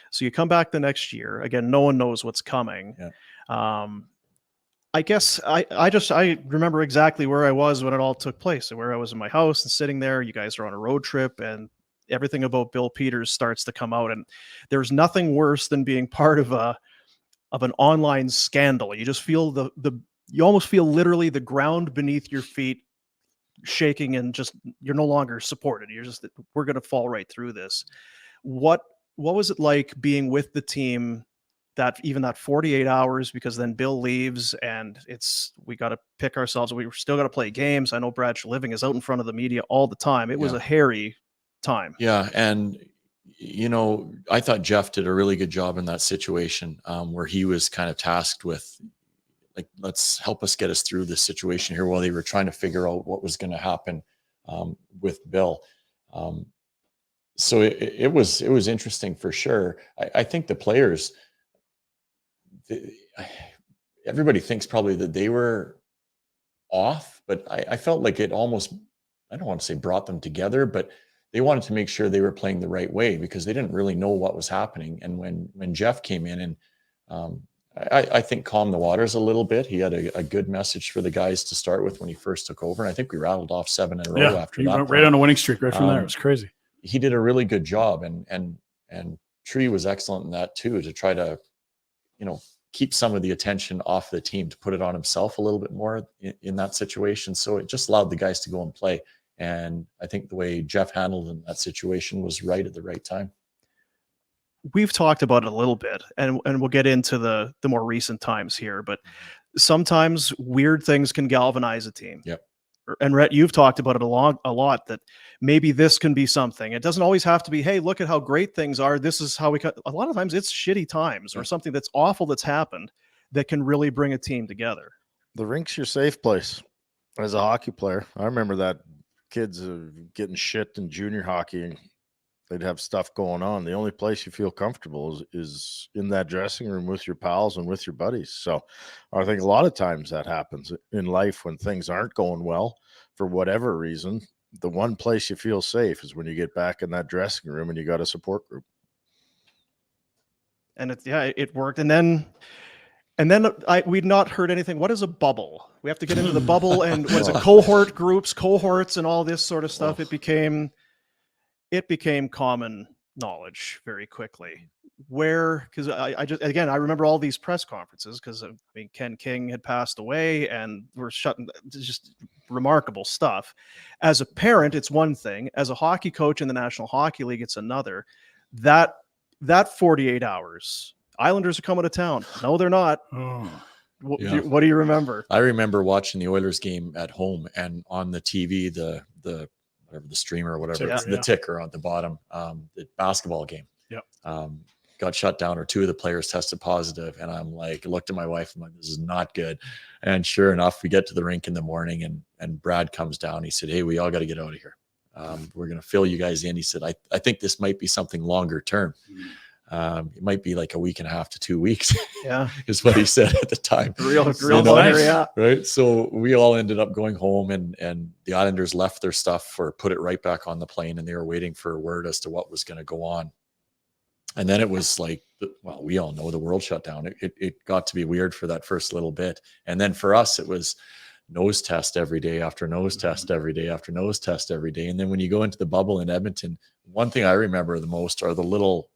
[SPEAKER 1] So you come back the next year. Again, no one knows what's coming.
[SPEAKER 3] Yeah.
[SPEAKER 1] I guess I remember exactly where I was when it all took place, and where I was in my house and sitting there. You guys are on a road trip, and everything about Bill Peters starts to come out. And there's nothing worse than being part of an online scandal. You just feel you almost feel literally the ground beneath your feet shaking, and just you're no longer supported. You're just, we're going to fall right through this. What was it like being with the team that 48 hours, because then Bill leaves and we got to pick ourselves. We still got to play games. I know Brad Living is out in front of the media all the time. It was a hairy time.
[SPEAKER 3] Yeah. And, I thought Jeff did a really good job in that situation, where he was kind of tasked with, like, let's help us get us through this situation here while they were trying to figure out what was going to happen with Bill. So it was interesting for sure. I think the players, everybody thinks probably that they were off, but I felt like it almost, I don't want to say brought them together, but they wanted to make sure they were playing the right way, because they didn't really know what was happening. And when Jeff came in and I think calmed the waters a little bit. He had a good message for the guys to start with when he first took over. And I think we rattled off 7 in a row after
[SPEAKER 4] he
[SPEAKER 3] that.
[SPEAKER 4] went right on a winning streak right from there. It was crazy.
[SPEAKER 3] He did a really good job, and Tree was excellent in that too, to try to, keep some of the attention off the team, to put it on himself a little bit more in that situation. So it just allowed the guys to go and play. And I think the way Jeff handled in that situation was right at the right time.
[SPEAKER 1] We've talked about it a little bit, and we'll get into the more recent times here, but sometimes weird things can galvanize a team.
[SPEAKER 3] Yep.
[SPEAKER 1] And Rhett, you've talked about it a lot, that maybe this can be something. It doesn't always have to be, hey, look at how great things are. This is how a lot of times it's shitty times or something that's awful that's happened that can really bring a team together.
[SPEAKER 2] The rink's your safe place as a hockey player. I remember that kids getting shit in junior hockey, and they'd have stuff going on. The only place you feel comfortable is in that dressing room with your pals and with your buddies. So I think a lot of times that happens in life when things aren't going well for whatever reason. The one place you feel safe is when you get back in that dressing room and you got a support group.
[SPEAKER 1] And it worked. And then we'd not heard anything. What is a bubble? We have to get into the bubble, and what is it? Cohorts and all this sort of stuff. It became common knowledge very quickly. Because I remember all these press conferences, because Ken King had passed away and we're shutting, just remarkable stuff. As a parent, it's one thing. As a hockey coach in the National Hockey League, it's another. That 48 hours, Islanders are coming to town. No, they're not. What do you remember?
[SPEAKER 3] I remember watching the Oilers game at home, and on the TV, the whatever, the streamer or whatever, the ticker on the bottom, the basketball game. Got shut down, or 2 of the players tested positive. And I'm like, looked at my wife, I'm like, this is not good. And sure enough, we get to the rink in the morning, and Brad comes down. He said, hey, we all got to get out of here. We're going to fill you guys in. He said, I think this might be something longer term. It might be like a week and a half to 2 weeks.
[SPEAKER 1] Yeah.
[SPEAKER 3] Is what he said at the time.
[SPEAKER 1] Real nice. Yeah.
[SPEAKER 3] Right. So we all ended up going home, and the Islanders left their stuff or put it right back on the plane, and they were waiting for a word as to what was going to go on. And then it was like, well, we all know the world shut down. It got to be weird for that first little bit. And then for us, it was nose test every day after nose test every day after nose test every day. And then when you go into the bubble in Edmonton, one thing I remember the most are the little,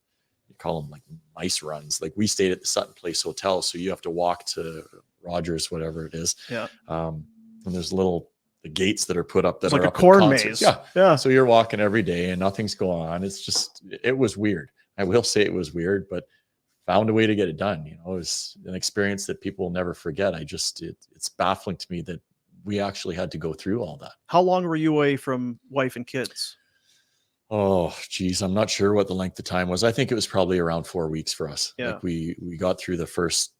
[SPEAKER 3] you call them like mice runs. Like, we stayed at the Sutton Place Hotel, so you have to walk to Rogers, whatever it is.
[SPEAKER 1] Yeah.
[SPEAKER 3] And there's the gates that are put up that
[SPEAKER 1] it's
[SPEAKER 3] are
[SPEAKER 1] like
[SPEAKER 3] up
[SPEAKER 1] a corn
[SPEAKER 3] at concerts.
[SPEAKER 1] maze.
[SPEAKER 3] Yeah. So you're walking every day and nothing's going on. It's just, it was weird. I will say it was weird, but found a way to get it done. It was an experience that people will never forget. It's baffling to me that we actually had to go through all that.
[SPEAKER 1] How long were you away from wife and kids?
[SPEAKER 3] Oh, geez, I'm not sure what the length of time was. I think it was probably around 4 weeks for us.
[SPEAKER 1] Yeah.
[SPEAKER 3] Like we got through the first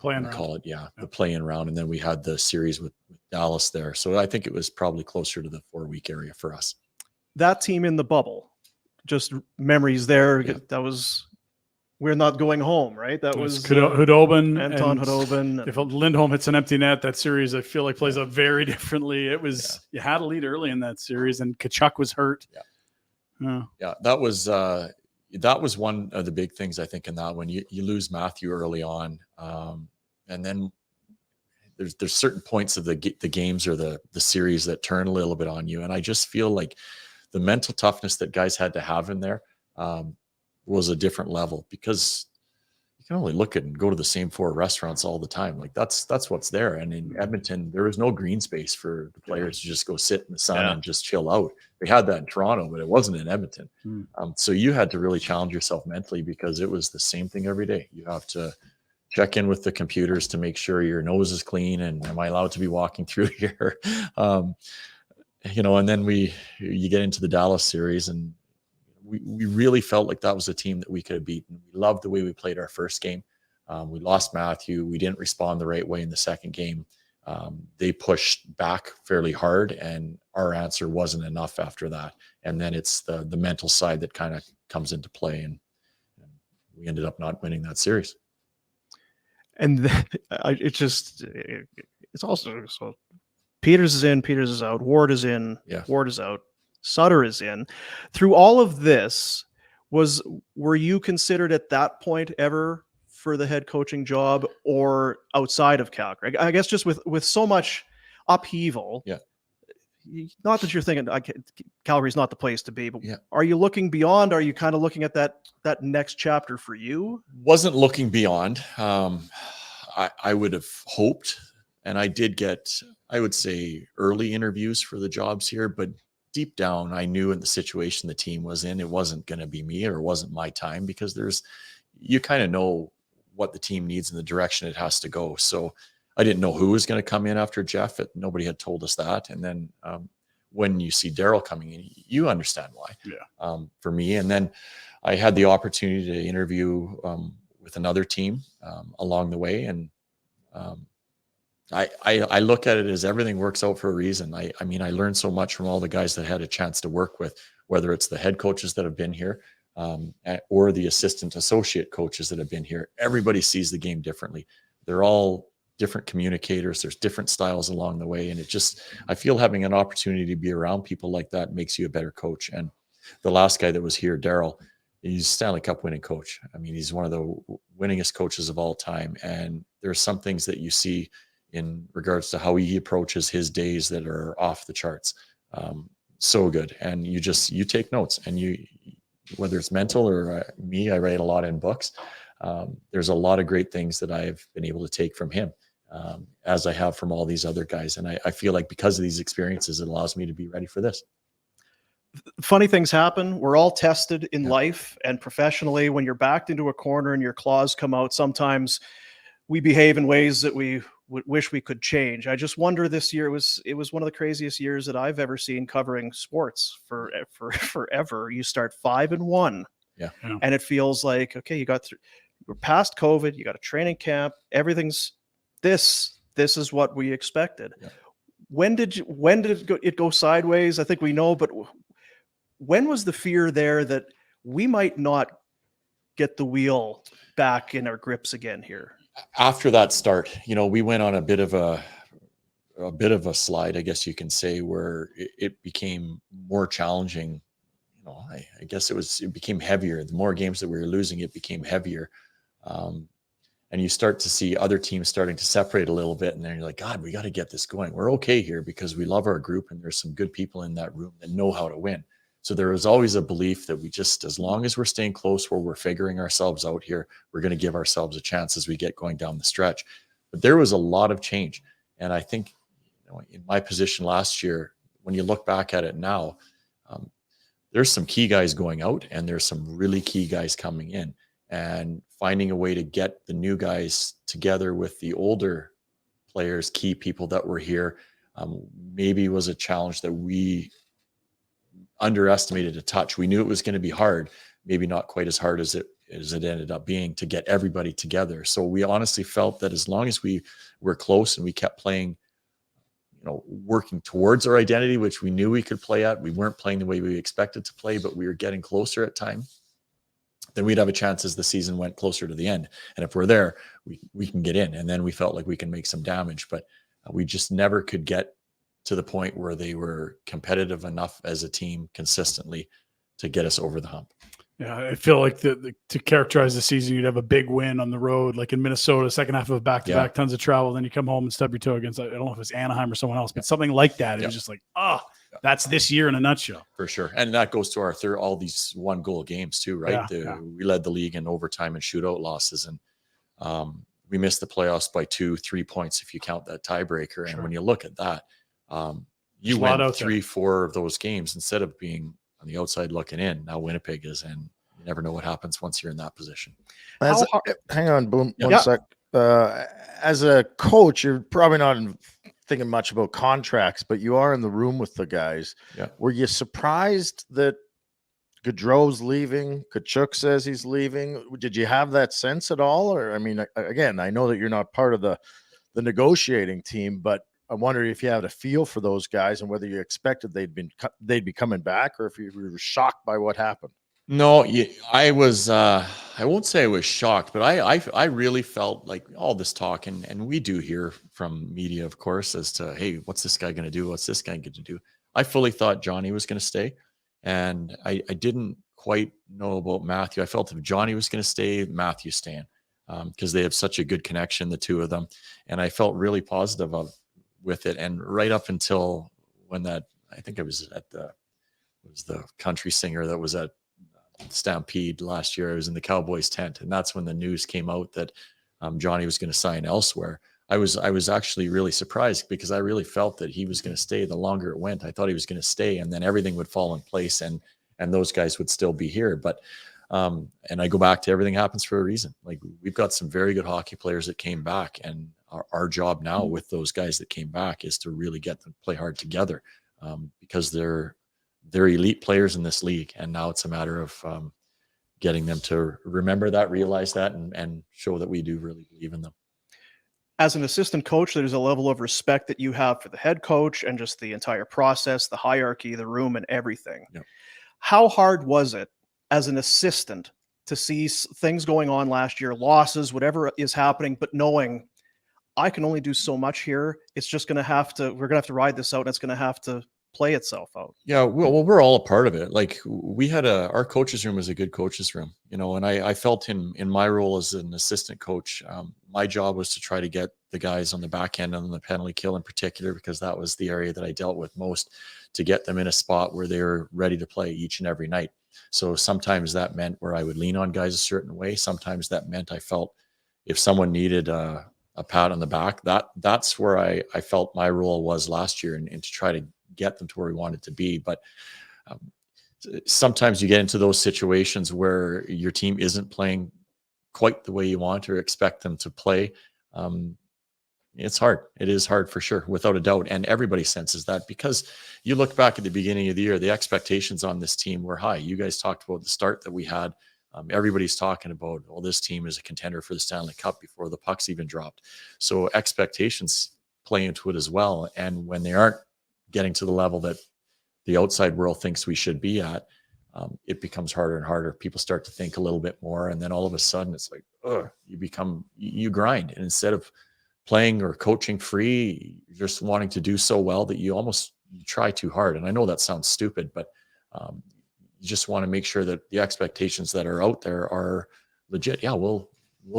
[SPEAKER 4] Playing
[SPEAKER 3] I
[SPEAKER 4] around.
[SPEAKER 3] call it, the play-in round, and then we had the series with Dallas there. So I think it was probably closer to the 4-week area for us.
[SPEAKER 1] That team in the bubble, just memories there.
[SPEAKER 3] Yeah.
[SPEAKER 1] That was, we're not going home, right? That
[SPEAKER 4] It
[SPEAKER 1] was
[SPEAKER 4] Hudobin,
[SPEAKER 1] Anton
[SPEAKER 4] and
[SPEAKER 1] Hudobin.
[SPEAKER 4] If Lindholm hits an empty net, that series I feel like plays out very differently. It was you had a lead early in that series, and Kachuk was hurt.
[SPEAKER 3] Yeah, that was one of the big things I think in that one. You lose Matthew early on, and then there's certain points of the games or the series that turn a little bit on you, and I just feel like the mental toughness that guys had to have in there was a different level, because you can only look at and go to the same 4 restaurants all the time. Like that's what's there. And in Edmonton, there was no green space for the players to just go sit in the sun and just chill out. They had that in Toronto, but it wasn't in Edmonton. So you had to really challenge yourself mentally, because it was the same thing every day. You have to check in with the computers to make sure your nose is clean, and am I allowed to be walking through here? And then you get into the Dallas series, and we really felt like that was a team that we could have beaten. We loved the way we played our first game. We lost Matthew. We didn't respond the right way in the second game. They pushed back fairly hard, and our answer wasn't enough after that. And then it's the mental side that kind of comes into play, and we ended up not winning that series.
[SPEAKER 1] And it's also, so Peters is in, Peters is out, Ward is in, Ward is out, Sutter is in. Through all of this, were you considered at that point ever for the head coaching job, or outside of Calgary? I guess just with so much upheaval.
[SPEAKER 3] Yeah.
[SPEAKER 1] Not that you're thinking Calgary's not the place to be, but
[SPEAKER 3] Yeah.
[SPEAKER 1] Are you looking beyond? Are you kind of looking at that next chapter for you?
[SPEAKER 3] Wasn't looking beyond. I would have hoped, and I did get, I would say, early interviews for the jobs here, but deep down, I knew in the situation the team was in, it wasn't going to be me, or it wasn't my time, because you kind of know what the team needs and the direction it has to go. So I didn't know who was going to come in after Jeff. Nobody had told us that. And then when you see Daryl coming in, you understand why. For me, and then I had the opportunity to interview with another team along the way, and I look at it as everything works out for a reason. I mean, I learned so much from all the guys that I had a chance to work with, whether it's the head coaches that have been here or the assistant associate coaches that have been here. Everybody sees the game differently. They're all different communicators. There's different styles along the way. And I feel having an opportunity to be around people like that makes you a better coach. And the last guy that was here, Daryl, he's Stanley Cup winning coach. I mean, he's one of the winningest coaches of all time. And there's some things that you see in regards to how he approaches his days that are off the charts. So good. And you take notes, and whether it's mental or me, I write a lot in books. There's a lot of great things that I've been able to take from him, as I have from all these other guys. And I feel like because of these experiences, it allows me to be ready for this.
[SPEAKER 1] Funny things happen. We're all tested in life and professionally. When you're backed into a corner and your claws come out, sometimes we behave in ways that we wish we could change. I just wonder, this year it was one of the craziest years that I've ever seen covering sports for forever. You start 5-1, and it feels like, okay, you got through. We're past COVID. You got a training camp. Everything's this is what we expected. Yeah. When did it go sideways? I think we know, but when was the fear there that we might not get the wheel back in our grips again here?
[SPEAKER 3] After that start, we went on a bit of a slide, I guess you can say, where it became more challenging. I guess it became heavier. The more games that we were losing, it became heavier. And you start to see other teams starting to separate a little bit, and then you're like, God, we got to get this going. We're okay here because we love our group, and there's some good people in that room that know how to win. So there was always a belief that as long as we're staying close, where we're figuring ourselves out here, we're going to give ourselves a chance as we get going down the stretch. But there was a lot of change. And I think in my position last year, when you look back at it now, there's some key guys going out, and there's some really key guys coming in. and finding a way to get the new guys together with the older players, key people that were here, maybe was a challenge that we underestimated a touch. We knew it was going to be hard, maybe not quite as hard as it ended up being, to get everybody together. So we honestly felt that as long as we were close and we kept playing, working towards our identity, which we knew we could play at, we weren't playing the way we expected to play, but we were getting closer at time, then we'd have a chance as the season went closer to the end. And if we're there, we can get in. And then we felt like we can make some damage, but we just never could get to the point where they were competitive enough as a team consistently to get us over the hump.
[SPEAKER 4] Yeah, I feel like to characterize the season, you'd have a big win on the road, like in Minnesota, second half of a back-to-back, tons of travel. Then you come home and stub your toe against, I don't know if it's Anaheim or someone else, but something like that. It was just like, that's this year in a nutshell. For
[SPEAKER 3] sure. And that goes to our all these 1-goal games too, right? We led the league in overtime and shootout losses. And we missed the playoffs by 2-3 points if you count that tiebreaker. And when you look at that, you win 3-4 of those games instead of being on the outside looking in. Now Winnipeg is, and you never know what happens once you're in that position.
[SPEAKER 2] Hang on, boom, one sec. As a coach, you're probably not thinking much about contracts, but you are in the room with the guys.
[SPEAKER 3] Yeah.
[SPEAKER 2] Were you surprised that Gaudreau's leaving? Kachuk says he's leaving. Did you have that sense at all? Or, I mean, again, I know that you're not part of the negotiating team, but I wonder if you had a feel for those guys and whether you expected they'd be coming back, or if you were shocked by what happened.
[SPEAKER 3] No, I was, I won't say I was shocked, but I really felt like all this talk, and we do hear from media, of course, as to, hey, what's this guy going to do? What's this guy going to do? I fully thought Johnny was going to stay, and I didn't quite know about Matthew. I felt if Johnny was going to stay, Matthew's staying, because they have such a good connection, the two of them. And I felt really positive with it. And right up until when I think it was the country singer that was at Stampede last year. I was in the Cowboys tent, and that's when the news came out that Johnny was going to sign elsewhere. I was actually really surprised, because I really felt that he was going to stay. The longer it went, I thought he was going to stay, and then everything would fall in place, and those guys would still be here. But and I go back to everything happens for a reason. Like, we've got some very good hockey players that came back, and our job now with those guys that came back is to really get them to play hard together, because they're elite players in this league. And now it's a matter of getting them to remember that, realize that, and show that we do really believe in them.
[SPEAKER 1] As an assistant coach, there's a level of respect that you have for the head coach and just the entire process, the hierarchy, the room, and everything.
[SPEAKER 3] Yep.
[SPEAKER 1] How hard was it as an assistant to see things going on last year, losses, whatever is happening, but knowing I can only do so much here. It's just going to we're going to have to ride this out, and it's going to have to play itself out.
[SPEAKER 3] Yeah, well, we're all a part of it. Like, we had our coaches room was a good coaches room, and I felt in my role as an assistant coach, my job was to try to get the guys on the back end on the penalty kill in particular, because that was the area that I dealt with most, to get them in a spot where they were ready to play each and every night. So sometimes that meant where I would lean on guys a certain way. Sometimes that meant I felt if someone needed a pat on the back, that's where I felt my role was last year, and to try to get them to where we wanted to be. But sometimes you get into those situations where your team isn't playing quite the way you want or expect them to play. It's hard. It is hard for sure, without a doubt. And everybody senses that, because you look back at the beginning of the year, the expectations on this team were high. You guys talked about the start that we had. Everybody's talking about, well, this team is a contender for the Stanley Cup before the puck's even dropped. So expectations play into it as well. And when they aren't getting to the level that the outside world thinks we should be at, it becomes harder and harder. People start to think a little bit more, and then all of a sudden it's like, you grind. And instead of playing or coaching free, you're just wanting to do so well that you try too hard. And I know that sounds stupid, but you just want to make sure that the expectations that are out there are legit. Yeah, we'll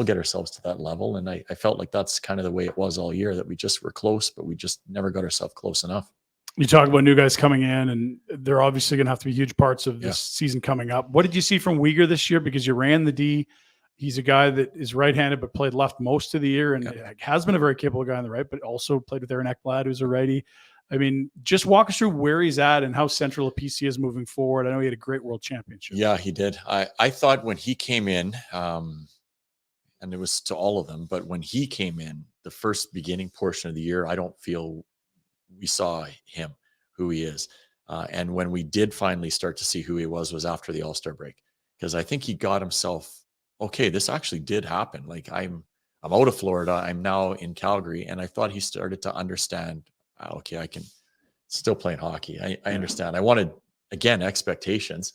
[SPEAKER 3] get ourselves to that level. And I felt like that's kind of the way it was all year, that we just were close, but we just never got ourselves close enough.
[SPEAKER 4] You talk about new guys coming in, and they're obviously going to have to be huge parts of this season coming up. What did you see from Uyghur this year? Because you ran the D. He's a guy that is right-handed but played left most of the year, and has been a very capable guy on the right, but also played with Aaron Ekblad, who's a righty. I mean, just walk us through where he's at and how central a piece he is moving forward. I know he had a great world championship.
[SPEAKER 3] Yeah, he did. I thought when he came in, and it was to all of them, but when he came in, the first beginning portion of the year, I don't feel we saw him, who he is. And when we did finally start to see who he was after the All-Star break, because I think he got himself, okay, this actually did happen. Like I'm out of Florida. I'm now in Calgary. And I thought he started to understand, okay, I can still playing hockey. I understand. I wanted, again, expectations.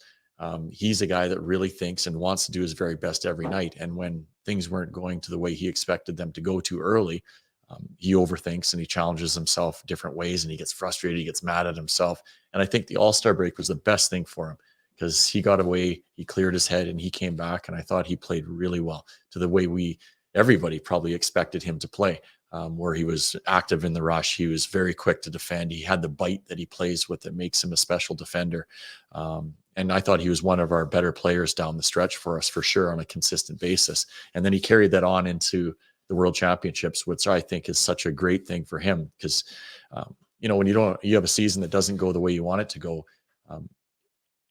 [SPEAKER 3] He's a guy that really thinks and wants to do his very best every night. And when things weren't going to the way he expected them to go too early, he overthinks and he challenges himself different ways and he gets frustrated. He gets mad at himself. And I think the All-Star break was the best thing for him because he got away, he cleared his head and he came back. And I thought he played really well to the way everybody probably expected him to play, where he was active in the rush. He was very quick to defend. He had the bite that he plays with that makes him a special defender. And I thought he was one of our better players down the stretch for us for sure on a consistent basis. And then he carried that on into the World Championships, which I think is such a great thing for him because, when you have a season that doesn't go the way you want it to go,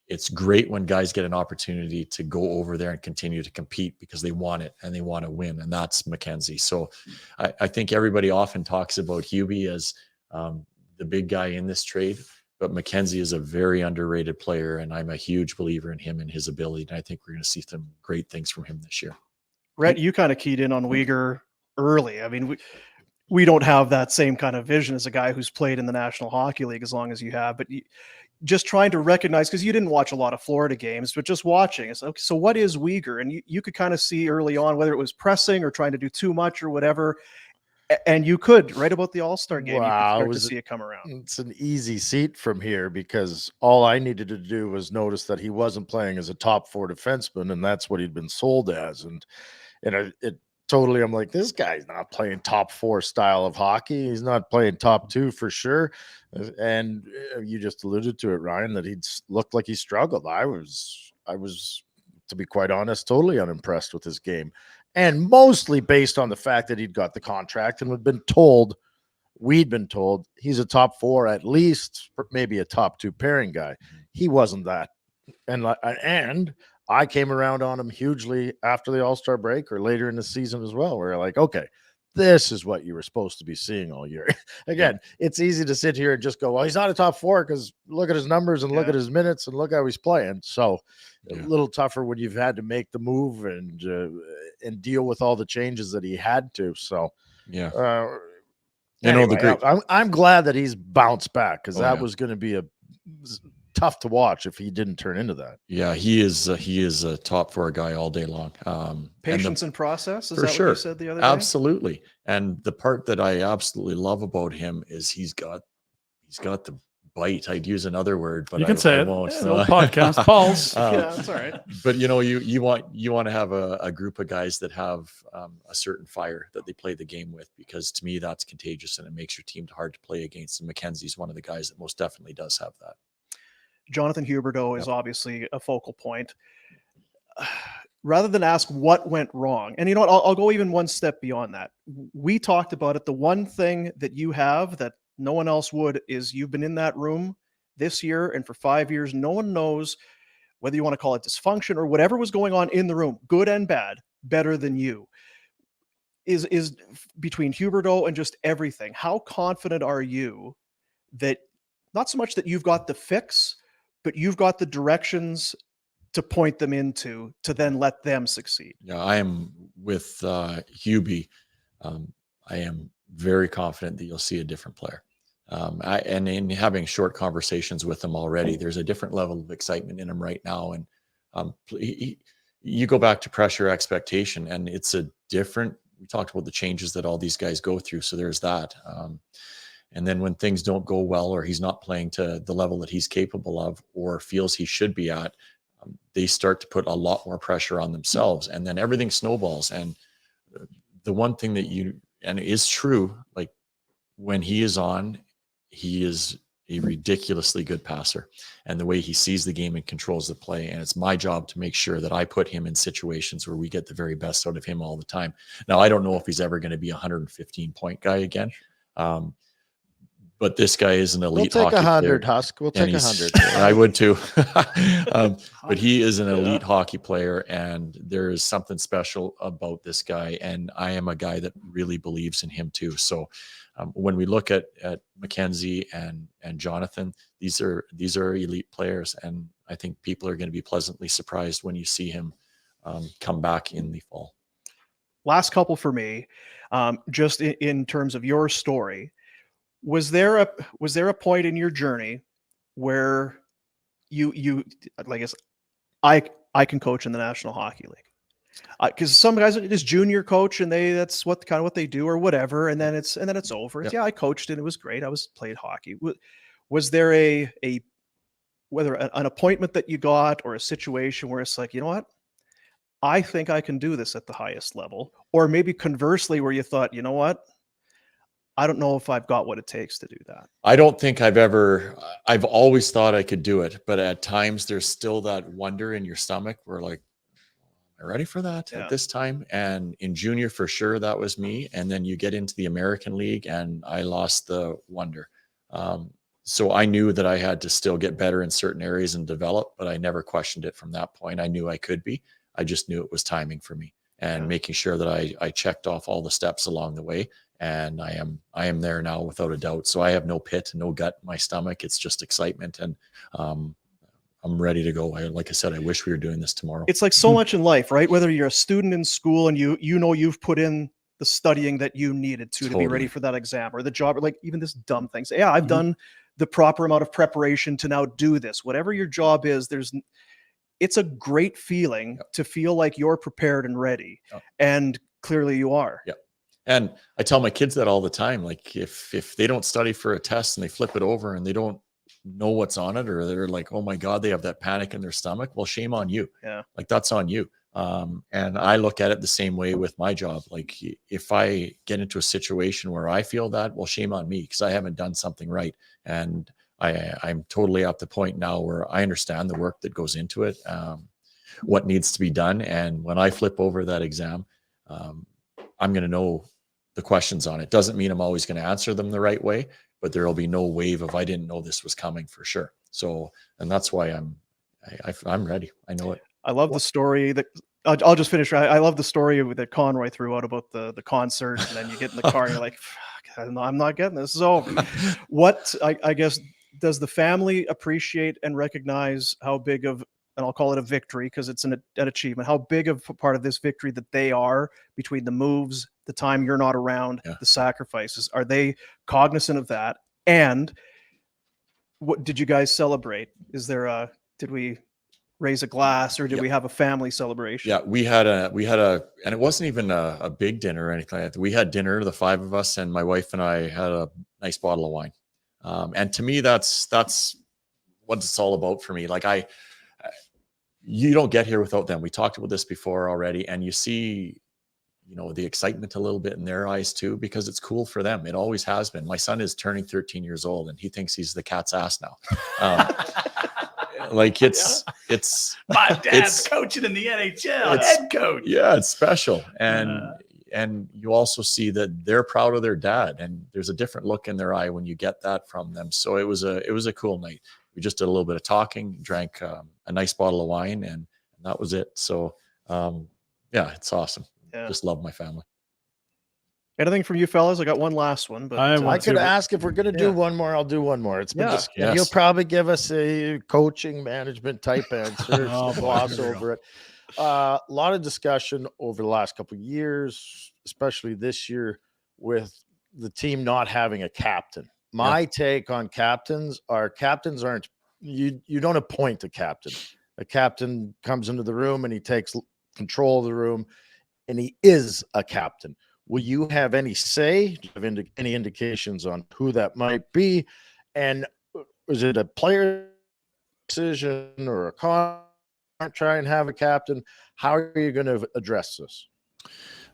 [SPEAKER 3] it's great when guys get an opportunity to go over there and continue to compete because they want it and they want to win. And that's Mackenzie. So I think everybody often talks about Hubie as the big guy in this trade, but Mackenzie is a very underrated player. And I'm a huge believer in him and his ability. And I think we're going to see some great things from him this year.
[SPEAKER 1] Rhett, you kind of keyed in on Uyghur early. I mean, we don't have that same kind of vision as a guy who's played in the National Hockey League as long as you have, but just trying to recognize, because you didn't watch a lot of Florida games, but just watching, it's okay, so what is Uyghur? And you could kind of see early on whether it was pressing or trying to do too much or whatever. And you could, right about the All-Star game,
[SPEAKER 2] Wow,
[SPEAKER 1] you could start to see it come around.
[SPEAKER 2] It's an easy seat from here because all I needed to do was notice that he wasn't playing as a top 4 defenseman, and that's what he'd been sold as. And it totally, I'm like, this guy's not playing top 4 style of hockey. He's not playing top 2 for sure. And you just alluded to it, Ryan, that he'd looked like he struggled. I was, to be quite honest, totally unimpressed with his game. And mostly based on the fact that he'd got the contract and we'd been told he's a top 4, at least maybe a top 2 pairing guy. He wasn't that. And I came around on him hugely after the All-Star break or later in the season as well. We're like, okay, this is what you were supposed to be seeing all year. Again, it's easy to sit here and just go, well, he's not a top 4 because look at his numbers and look at his minutes and look how he's playing. So a little tougher when you've had to make the move and deal with all the changes that he had to. So, anyway, I'm glad that he's bounced back because that was going to be tough to watch if he didn't turn into that.
[SPEAKER 3] Yeah, he is a top 4 guy all day long.
[SPEAKER 1] Patience and process, is that
[SPEAKER 3] sure.
[SPEAKER 1] what you said the other day?
[SPEAKER 3] Absolutely. And the part that I absolutely love about him is he's got the bite. I'd use another word, but
[SPEAKER 4] you can say
[SPEAKER 3] I
[SPEAKER 4] it.
[SPEAKER 3] won't.
[SPEAKER 4] Yeah, no podcast Paul's.
[SPEAKER 1] Yeah, that's all right.
[SPEAKER 3] But you want to have a group of guys that have a certain fire that they play the game with, because to me that's contagious and it makes your team hard to play against. And Mackenzie's one of the guys that most definitely does have that.
[SPEAKER 1] Jonathan Huberdeau is obviously a focal point. Rather than ask what went wrong, and you know what, I'll go even one step beyond that. We talked about it. The one thing that you have that no one else would is you've been in that room this year and for 5 years. No one knows whether you want to call it dysfunction or whatever was going on in the room, good and bad, better than you. Is between Huberdeau and just everything. How confident are you that not so much that you've got the fix, but you've got the directions to point them into to then let them succeed?
[SPEAKER 3] Yeah, I am with Hubie. I am very confident that you'll see a different player. And in having short conversations with him already, there's a different level of excitement in him right now. And you go back to pressure expectation, and it's a different, we talked about the changes that all these guys go through. So there's that. And then when things don't go well, or he's not playing to the level that he's capable of or feels he should be at, they start to put a lot more pressure on themselves, and then everything snowballs. And the one thing that and it is true, like when he is on, he is a ridiculously good passer, and the way he sees the game and controls the play. And it's my job to make sure that I put him in situations where we get the very best out of him all the time. Now, I don't know if he's ever going to be a 115 point guy again. but this guy is an
[SPEAKER 2] We'll
[SPEAKER 3] elite
[SPEAKER 2] take
[SPEAKER 3] hockey
[SPEAKER 2] 100,
[SPEAKER 3] player.
[SPEAKER 2] Husk. We'll
[SPEAKER 3] And
[SPEAKER 2] take
[SPEAKER 3] he's-
[SPEAKER 2] 100.
[SPEAKER 3] I would too. But he is an elite hockey player, and there is something special about this guy. And I am a guy that really believes in him too. So when we look at Mackenzie and Jonathan, these are elite players, and I think people are going to be pleasantly surprised when you see him come back in the fall.
[SPEAKER 1] Last couple for me, just in terms of your story. Was there a point in your journey where you like, I guess I can coach in the National Hockey League, because some guys are just junior coach and that's what kind of what they do or whatever, and then it's over. It's,
[SPEAKER 3] Yep.
[SPEAKER 1] yeah, I coached and it was great. I played hockey. Was there a whether an appointment that you got or a situation where it's like, you know what, I think I can do this at the highest level, or maybe conversely where you thought, you know what, I don't know if I've got what it takes to do that.
[SPEAKER 3] I don't think I've always thought I could do it, but at times there's still that wonder in your stomach where like, am I ready for that
[SPEAKER 1] Yeah.
[SPEAKER 3] at this time? And in junior, for sure, that was me. And then you get into the American League and I lost the wonder. So I knew that I had to still get better in certain areas and develop, but I never questioned it from that point. I knew I could be. I just knew it was timing for me and making sure that I checked off all the steps along the way. And I am there now without a doubt. So I have no pit, no gut in my stomach. It's just excitement, and I'm ready to go. Like I said, I wish we were doing this tomorrow.
[SPEAKER 1] It's like so much in life, right? Whether you're a student in school and you've put in the studying that you needed to be ready
[SPEAKER 3] Totally.
[SPEAKER 1] for that exam, or the job, or like even this dumb thing. So, yeah, I've done the proper amount of preparation to now do this. Whatever your job is, it's a great feeling to feel like you're prepared and ready, and clearly you are.
[SPEAKER 3] Yeah. And I tell my kids that all the time. Like if they don't study for a test and they flip it over and they don't know what's on it, or they're like, oh my God, they have that panic in their stomach. Well, shame on you.
[SPEAKER 1] Yeah.
[SPEAKER 3] Like that's on you. And I look at it the same way with my job. Like if I get into a situation where I feel that, well, shame on me because I haven't done something right. And I'm totally at the point now where I understand the work that goes into it, what needs to be done. And when I flip over that exam, I'm going to know the questions on it. Doesn't mean I'm always going to answer them the right way, but there will be no wave of I didn't know this was coming for sure. So, and that's why I'm ready. I know it.
[SPEAKER 1] I love the story that I'll just finish. I love the story that Conroy threw out about the concert, and then you get in the car and you're like, fuck, I'm not getting this. So what, I guess, does the family appreciate and recognize how big of, and I'll call it a victory because it's an achievement, how big of a part of this victory that they are between the moves, the time you're not around, the sacrifices? Are they cognizant of that? And what did you guys celebrate? Did we raise a glass, or did we have a family celebration?
[SPEAKER 3] Yeah, we had a, and it wasn't even a big dinner or anything like that. We had dinner, the five of us, and my wife and I had a nice bottle of wine. And to me, that's what it's all about for me. Like you don't get here without them. We talked about this before already, and you see, the excitement a little bit in their eyes too, because it's cool for them. It always has been. My son is turning 13 years old and he thinks he's the cat's ass now. Like it's
[SPEAKER 4] my dad's coaching in the NHL, head coach.
[SPEAKER 3] Yeah, it's special. And you also see that they're proud of their dad, and there's a different look in their eye when you get that from them. So it was a cool night. We just did a little bit of talking, drank a nice bottle of wine, and that was it. So yeah, it's awesome.
[SPEAKER 1] Yeah.
[SPEAKER 3] Just love my family.
[SPEAKER 1] Anything from you fellas? I got one last one, but
[SPEAKER 2] I could ask if we're going to do one more. I'll do one more. It's been You'll probably give us a coaching management type answer. Gloss over it. A lot of discussion over the last couple of years, especially this year, with the team not having a captain. My take on captains aren't you don't appoint a captain. A captain comes into the room and he takes control of the room, and he is a captain. Will you have any say? Do you have any indications on who that might be? And is it a player decision or a contract? Try and have a captain? How are you going to address this?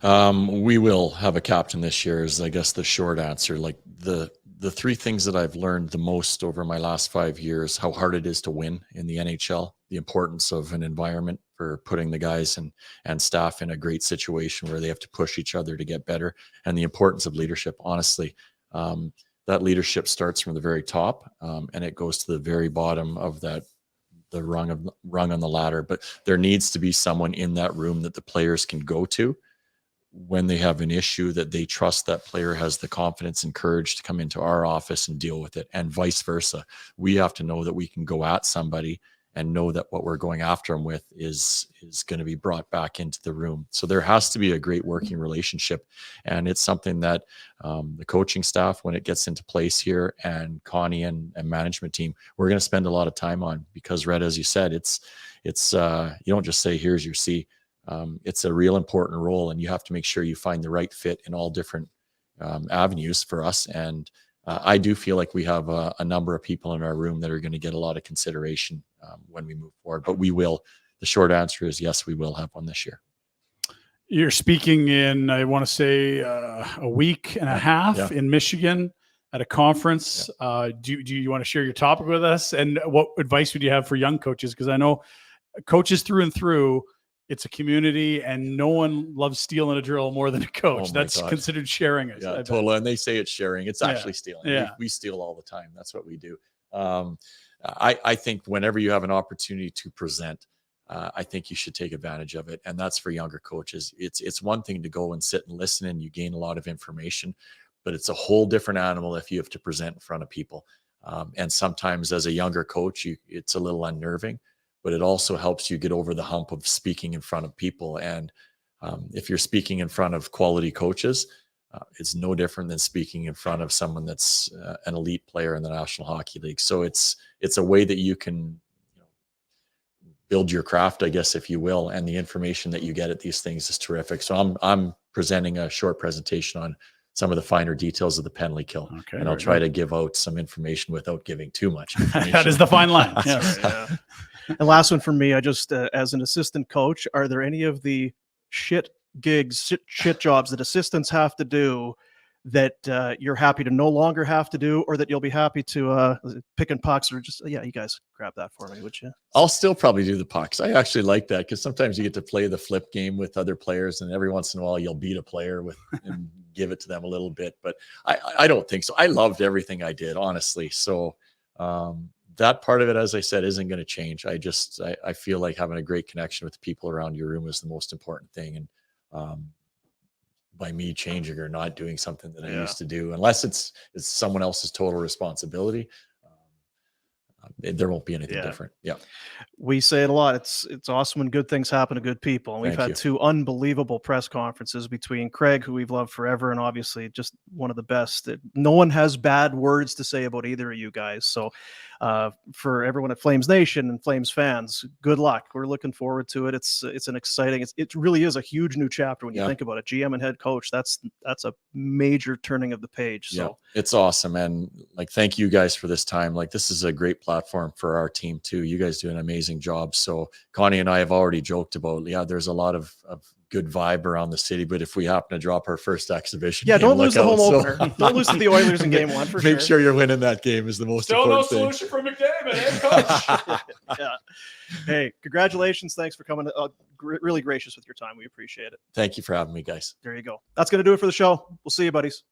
[SPEAKER 3] We will have a captain this year is, I guess, the short answer. Like the three things that I've learned the most over my last 5 years: how hard it is to win in the NHL, the importance of an environment for putting the guys and staff in a great situation where they have to push each other to get better, and the importance of leadership. Honestly, the that leadership starts from the very top, and it goes to the very bottom of the rung on the ladder. But there needs to be someone in that room that the players can go to when they have an issue, that they trust that player has the confidence and courage to come into our office and deal with it, and vice versa. We have to know that we can go at somebody and know that what we're going after them with is going to be brought back into the room. So there has to be a great working relationship, and it's something that the coaching staff, when it gets into place here, and Connie and management team, we're going to spend a lot of time on, because Rhett, as you said, it's you don't just say, here's your C. It's a real important role, and you have to make sure you find the right fit in all different avenues for us. And I do feel like we have a number of people in our room that are going to get a lot of consideration when we move forward. But we will. The short answer is yes, we will have one this year.
[SPEAKER 4] You're speaking in, I want to say, a week and a half in Michigan at a conference. Do you want to share your topic with us? And what advice would you have for young coaches? Because I know coaches through and through, it's a community, and no one loves stealing a drill more than a coach.
[SPEAKER 3] Oh,
[SPEAKER 4] that's considered sharing it.
[SPEAKER 3] Yeah, totally. And they say it's sharing. It's actually stealing.
[SPEAKER 4] Yeah.
[SPEAKER 3] We steal all the time. That's what we do. I think whenever you have an opportunity to present, I think you should take advantage of it. And that's for younger coaches. It's one thing to go and sit and listen, and you gain a lot of information, but it's a whole different animal if you have to present in front of people. And sometimes as a younger coach, it's a little unnerving, but it also helps you get over the hump of speaking in front of people. And if you're speaking in front of quality coaches, it's no different than speaking in front of someone that's an elite player in the National Hockey League. So it's a way that you can build your craft, I guess, if you will, and the information that you get at these things is terrific. So I'm presenting a short presentation on some of the finer details of the penalty kill.
[SPEAKER 4] Okay,
[SPEAKER 3] and I'll try to give out some information without giving too much information.
[SPEAKER 4] That is the fine line.
[SPEAKER 1] Yeah. And last one from me, I just, as an assistant coach, are there any of the shit gigs, shit jobs that assistants have to do that you're happy to no longer have to do, or that you'll be happy to pick and pucks, or just, you guys grab that for me, would you?
[SPEAKER 3] I'll still probably do the pucks. I actually like that, because sometimes you get to play the flip game with other players, and every once in a while you'll beat a player and give it to them a little bit. But I don't think so. I loved everything I did, honestly. So that part of it, as I said, isn't going to change. I feel like having a great connection with the people around your room is the most important thing. And by me changing or not doing something that I used to do, unless it's someone else's total responsibility, there won't be anything different. Yeah.
[SPEAKER 1] We say it a lot. It's awesome when good things happen to good people. And we've had two unbelievable press conferences between Craig, who we've loved forever, and obviously just one of the best. No one has bad words to say about either of you guys. So for everyone at Flames Nation and Flames fans, good luck. We're looking forward to it. It's an exciting, it really is a huge new chapter when you think about it. GM and head coach, that's a major turning of the page. So
[SPEAKER 3] it's awesome. And thank you guys for this time. This is a great platform for our team too. You guys do an amazing job. So Connie and I have already joked about, there's a lot of good vibe around the city, but if we happen to drop our first exhibition,
[SPEAKER 1] don't lose the home opener. Don't lose to the Oilers in game one, for sure.
[SPEAKER 3] Make sure you're winning that game is the most important thing.
[SPEAKER 4] Solution for McDavid, coach.
[SPEAKER 1] Hey, congratulations. Thanks for coming. Really gracious with your time. We appreciate it.
[SPEAKER 3] Thank you for having me, guys.
[SPEAKER 1] There you go. That's going to do it for the show. We'll see you, buddies.